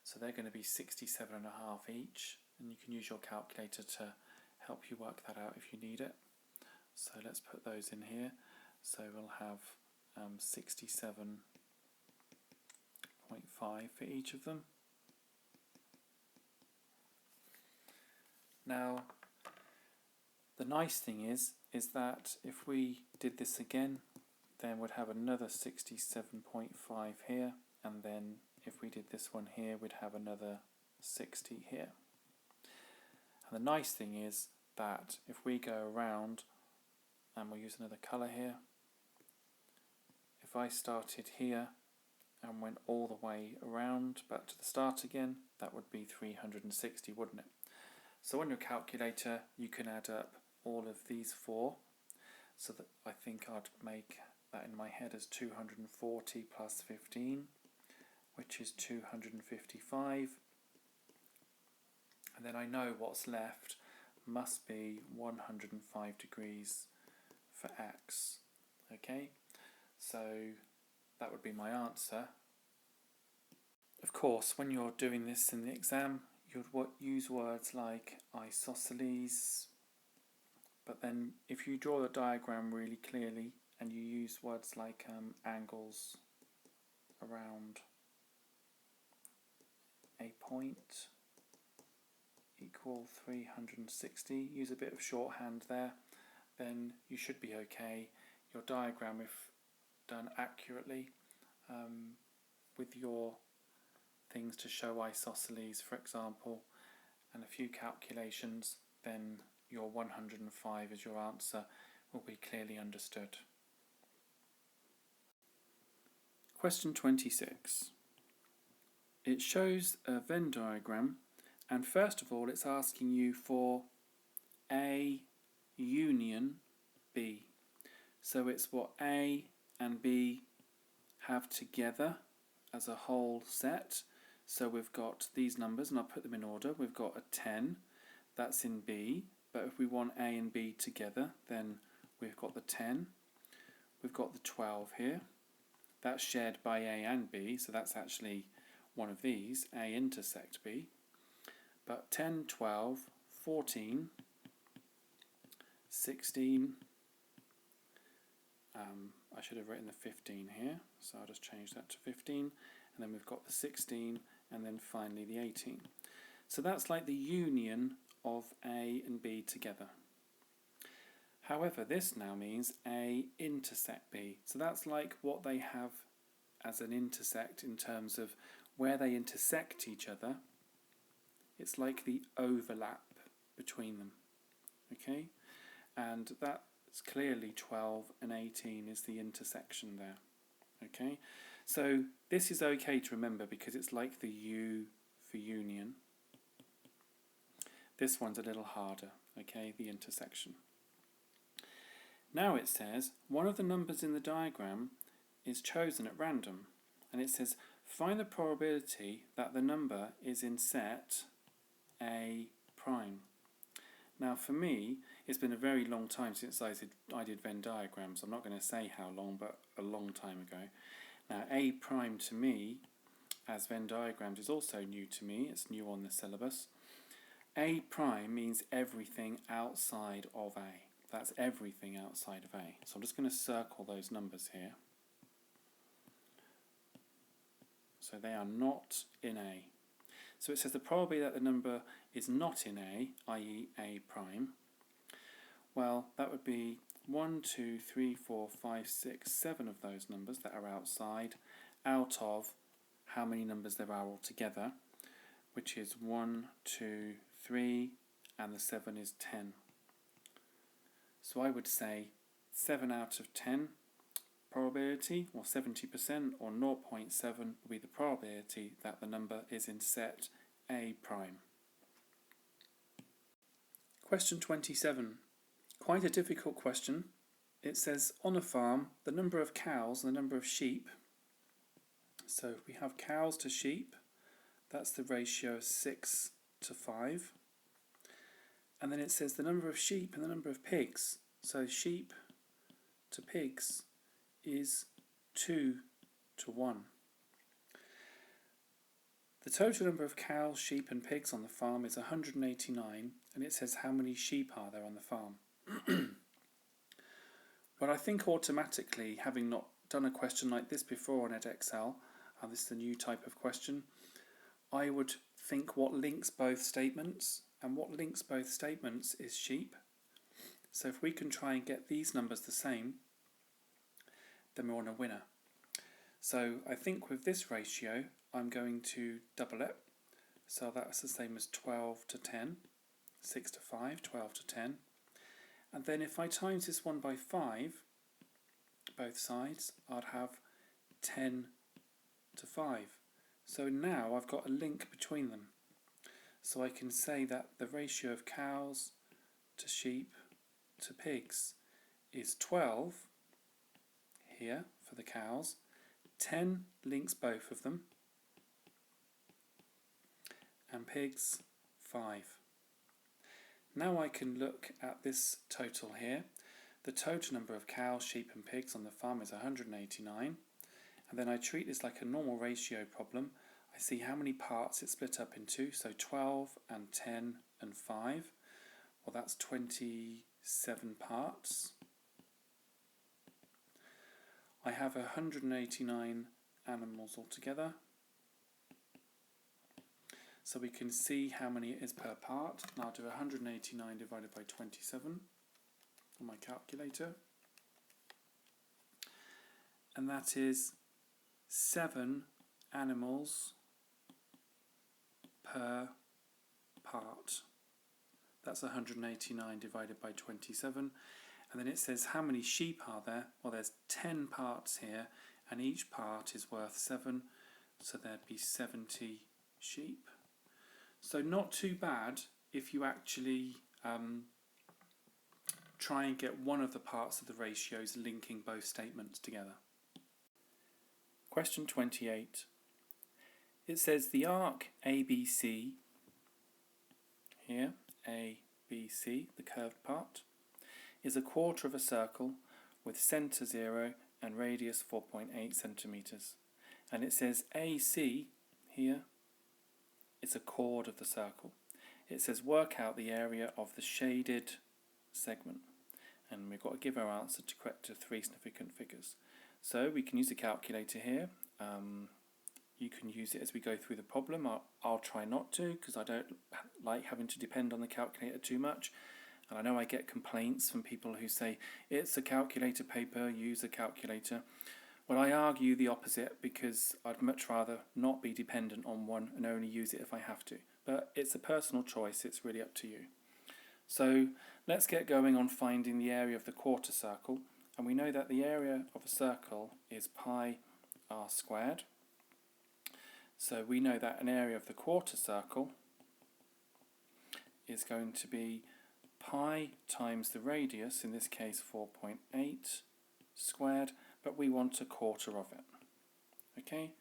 So they're going to be 67.5 each, and you can use your calculator to help you work that out if you need it. So let's put those in here. So we'll have 67.5 for each of them. Now, the nice thing is that if we did this again, then we'd have another 67.5 here, and then if we did this one here, we'd have another 60 here. And the nice thing is that if we go around, and we'll use another colour here, if I started here and went all the way around back to the start again, that would be 360, wouldn't it? So on your calculator, you can add up all of these four. So that I think I'd make that in my head as 240 plus 15, which is 255. And then I know what's left must be 105 degrees for x. Okay, so that would be my answer. Of course, when you're doing this in the exam, you'd use words like isosceles, but then if you draw the diagram really clearly and you use words like angles around a point equal 360, use a bit of shorthand there, then you should be okay. Your diagram, if done accurately, with your things to show isosceles, for example, and a few calculations, then your 105 as your answer will be clearly understood. Question 26. It shows a Venn diagram, and first of all it's asking you for A union B. So it's what A and B have together as a whole set. So we've got these numbers, and I'll put them in order. We've got a 10, that's in B, but if we want A and B together, then we've got the 10. We've got the 12 here, that's shared by A and B, so that's actually one of these, A intersect B. But 10, 12, 14, 16, I should have written the 15 here, so I'll just change that to 15, and then we've got the 16, and then finally the 18. So that's like the union of A and B together. However, this now means A intersect B. So that's like what they have as an intersect in terms of where they intersect each other. It's like the overlap between them. Okay? And that's clearly 12 and 18 is the intersection there. Okay? So this is okay to remember because it's like the U for union. This one's a little harder, okay, the intersection. Now it says one of the numbers in the diagram is chosen at random, and it says find the probability that the number is in set A prime. Now for me, it's been a very long time since I did Venn diagrams. I'm not going to say how long, but a long time ago. Now A prime to me, as Venn diagrams, is also new to me. It's new on the syllabus. A prime means everything outside of A. That's everything outside of A. So I'm just going to circle those numbers here. So they are not in A. So it says the probability that the number is not in A, i.e. A prime, well, that would be 1, 2, 3, 4, 5, 6, 7 of those numbers that are outside, out of how many numbers there are altogether, which is 1, 2, 3, and the 7 is 10. So I would say 7 out of 10 probability, or 70%, or 0.7 would be the probability that the number is in set A prime. Question 27. Quite a difficult question. It says, on a farm, the number of cows and the number of sheep. So if we have cows to sheep, that's the ratio of 6 to 5. And then it says the number of sheep and the number of pigs. So sheep to pigs is 2 to 1. The total number of cows, sheep and pigs on the farm is 189, and it says how many sheep are there on the farm. But I think automatically, having not done a question like this before on EDEXCEL, this is a new type of question, I would think what links both statements, and what links both statements is sheep. So if we can try and get these numbers the same, then we're on a winner. So I think with this ratio, I'm going to double it. So that's the same as 12 to 10, 6 to 5, 12 to 10. And then if I times this one by 5, both sides, I'd have 10 to 5. So now I've got a link between them. So I can say that the ratio of cows to sheep to pigs is 12 here for the cows, 10 links both of them, and pigs 5. Now I can look at this total here. The total number of cows, sheep and pigs on the farm is 189, and then I treat this like a normal ratio problem. I see how many parts it's split up into, so 12 and 10 and 5. Well, that's 27 parts. I have 189 animals altogether. So we can see how many it is per part. And I'll do 189 divided by 27 on my calculator. And that is 7 animals per part. That's 189 divided by 27. And then it says how many sheep are there? Well, there's 10 parts here, and each part is worth 7, so there'd be 70 sheep. So not too bad if you actually try and get one of the parts of the ratios linking both statements together. Question 28. It says the arc ABC, here, ABC, the curved part, is a quarter of a circle with centre 0 and radius 4.8 centimeters. And it says AC here is a chord of the circle. It says work out the area of the shaded segment. And we've got to give our answer to three significant figures. So we can use the calculator here. You can use it as we go through the problem. I'll try not to, because I don't like having to depend on the calculator too much. And I know I get complaints from people who say, it's a calculator paper, use a calculator. Well, I argue the opposite, because I'd much rather not be dependent on one and only use it if I have to. But it's a personal choice, it's really up to you. So let's get going on finding the area of the quarter circle. And we know that the area of a circle is pi r squared. So we know that an area of the quarter circle is going to be pi times the radius, in this case 4.8 squared, but we want a quarter of it. Okay,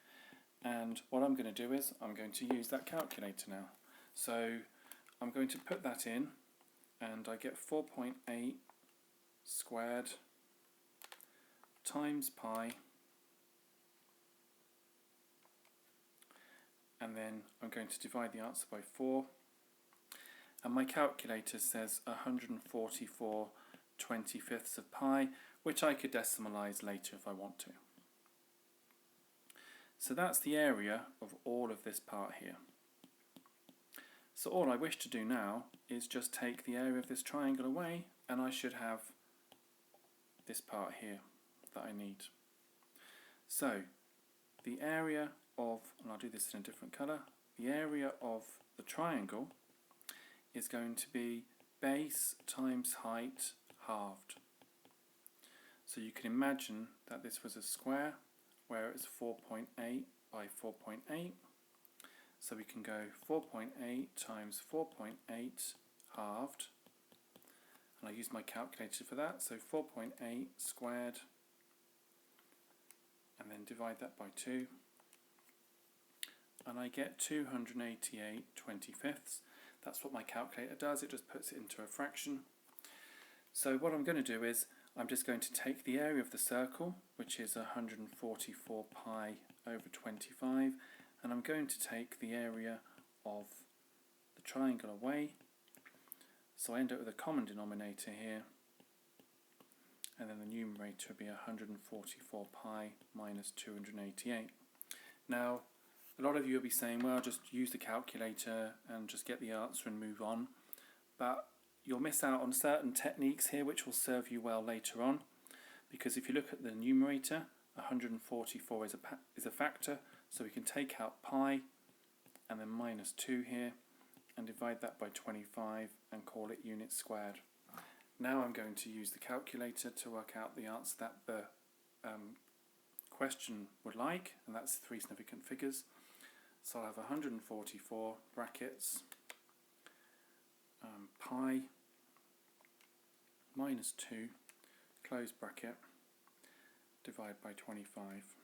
and what I'm going to do is I'm going to use that calculator now. So I'm going to put that in, and I get 4.8 squared times pi, and then I'm going to divide the answer by 4, and my calculator says 144/25 of pi, which I could decimalize later if I want to. So that's the area of all of this part here. So all I wish to do now is just take the area of this triangle away, and I should have this part here that I need. So the area of, and I'll do this in a different colour, the area of the triangle is going to be base times height halved. So you can imagine that this was a square where it's 4.8 by 4.8. So we can go 4.8 times 4.8 halved. And I use my calculator for that. So 4.8 squared, and then divide that by 2. And I get 288/25. That's what my calculator does, it just puts it into a fraction. So what I'm going to do is, I'm just going to take the area of the circle, which is 144 pi over 25, and I'm going to take the area of the triangle away. So I end up with a common denominator here, and then the numerator will be 144 pi minus 288. Now, a lot of you will be saying, well, just use the calculator and just get the answer and move on. But you'll miss out on certain techniques here which will serve you well later on. Because if you look at the numerator, 144 is a factor, so we can take out pi and then minus 2 here and divide that by 25 and call it units squared. Now I'm going to use the calculator to work out the answer that the question would like, and that's three significant figures. So I'll have 144 brackets pi minus 2 close bracket divide by 25,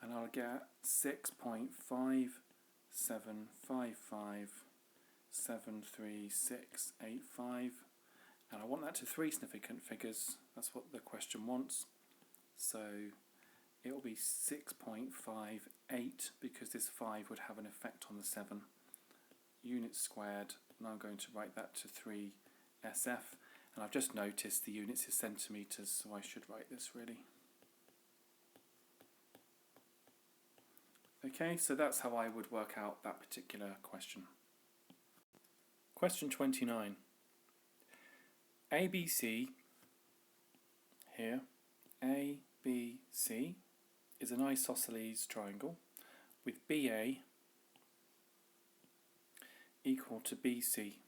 and I'll get 6.5755736685, and I want that to three significant figures. That's what the question wants. So it will be 6.58, because this 5 would have an effect on the 7, units squared, and I'm going to write that to 3 SF, and I've just noticed the units is centimetres, so I should write this really. Okay, so that's how I would work out that particular question. Question 29. ABC, here, ABC is an isosceles triangle with BA equal to BC.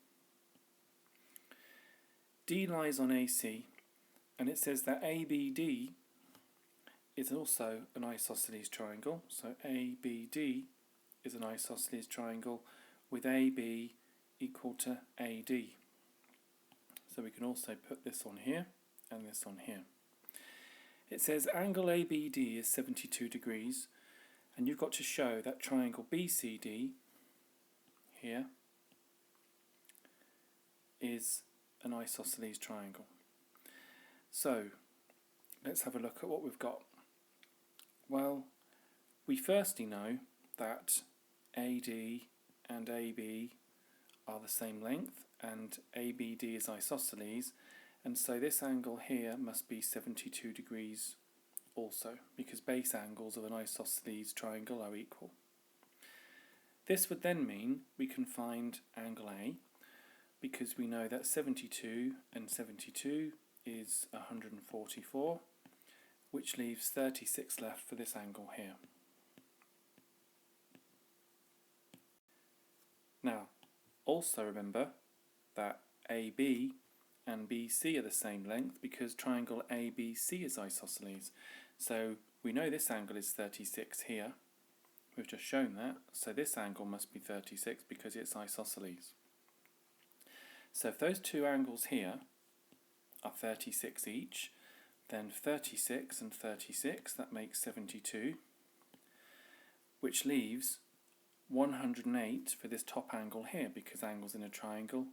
D lies on AC, and it says that ABD is also an isosceles triangle. So ABD is an isosceles triangle with AB equal to AD. So we can also put this on here and this on here. It says angle ABD is 72 degrees, and you've got to show that triangle BCD here is an isosceles triangle. So let's have a look at what we've got. Well, we firstly know that AD and AB are the same length, and ABD is isosceles, and so this angle here must be 72 degrees also, because base angles of an isosceles triangle are equal. This would then mean we can find angle A, because we know that 72 and 72 is 144, which leaves 36 left for this angle here. Now, also remember that AB and BC are the same length because triangle ABC is isosceles. So we know this angle is 36 here. We've just shown that. So this angle must be 36 because it's isosceles. So if those two angles here are 36 each, then 36 and 36, that makes 72, which leaves 108 for this top angle here, because angles in a triangle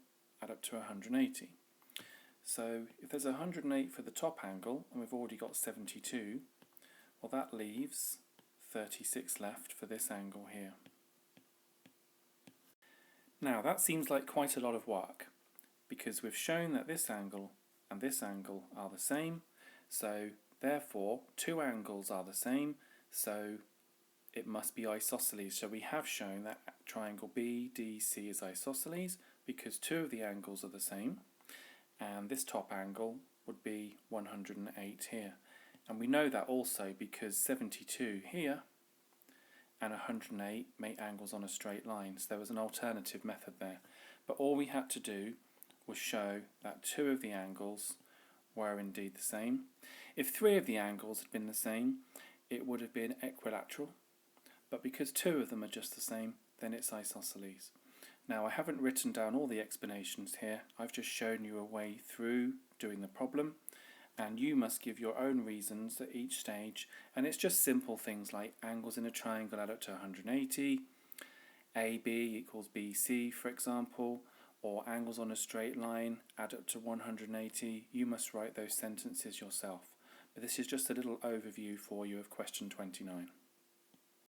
add up to 180. So if there's 108 for the top angle, and we've already got 72, well, that leaves 36 left for this angle here. Now that seems like quite a lot of work, because we've shown that this angle and this angle are the same, so therefore two angles are the same, so it must be isosceles. So we have shown that triangle BDC is isosceles because two of the angles are the same, and this top angle would be 108 here. And we know that also because 72 here and 108 make angles on a straight line, so there was an alternative method there. But all we had to do was show that two of the angles were indeed the same. If three of the angles had been the same, it would have been equilateral, but because two of them are just the same, then it's isosceles. Now I haven't written down all the explanations here, I've just shown you a way through doing the problem, and you must give your own reasons at each stage, and it's just simple things like angles in a triangle add up to 180, AB equals BC for example, or angles on a straight line add up to 180. You must write those sentences yourself. But this is just a little overview for you of question 29.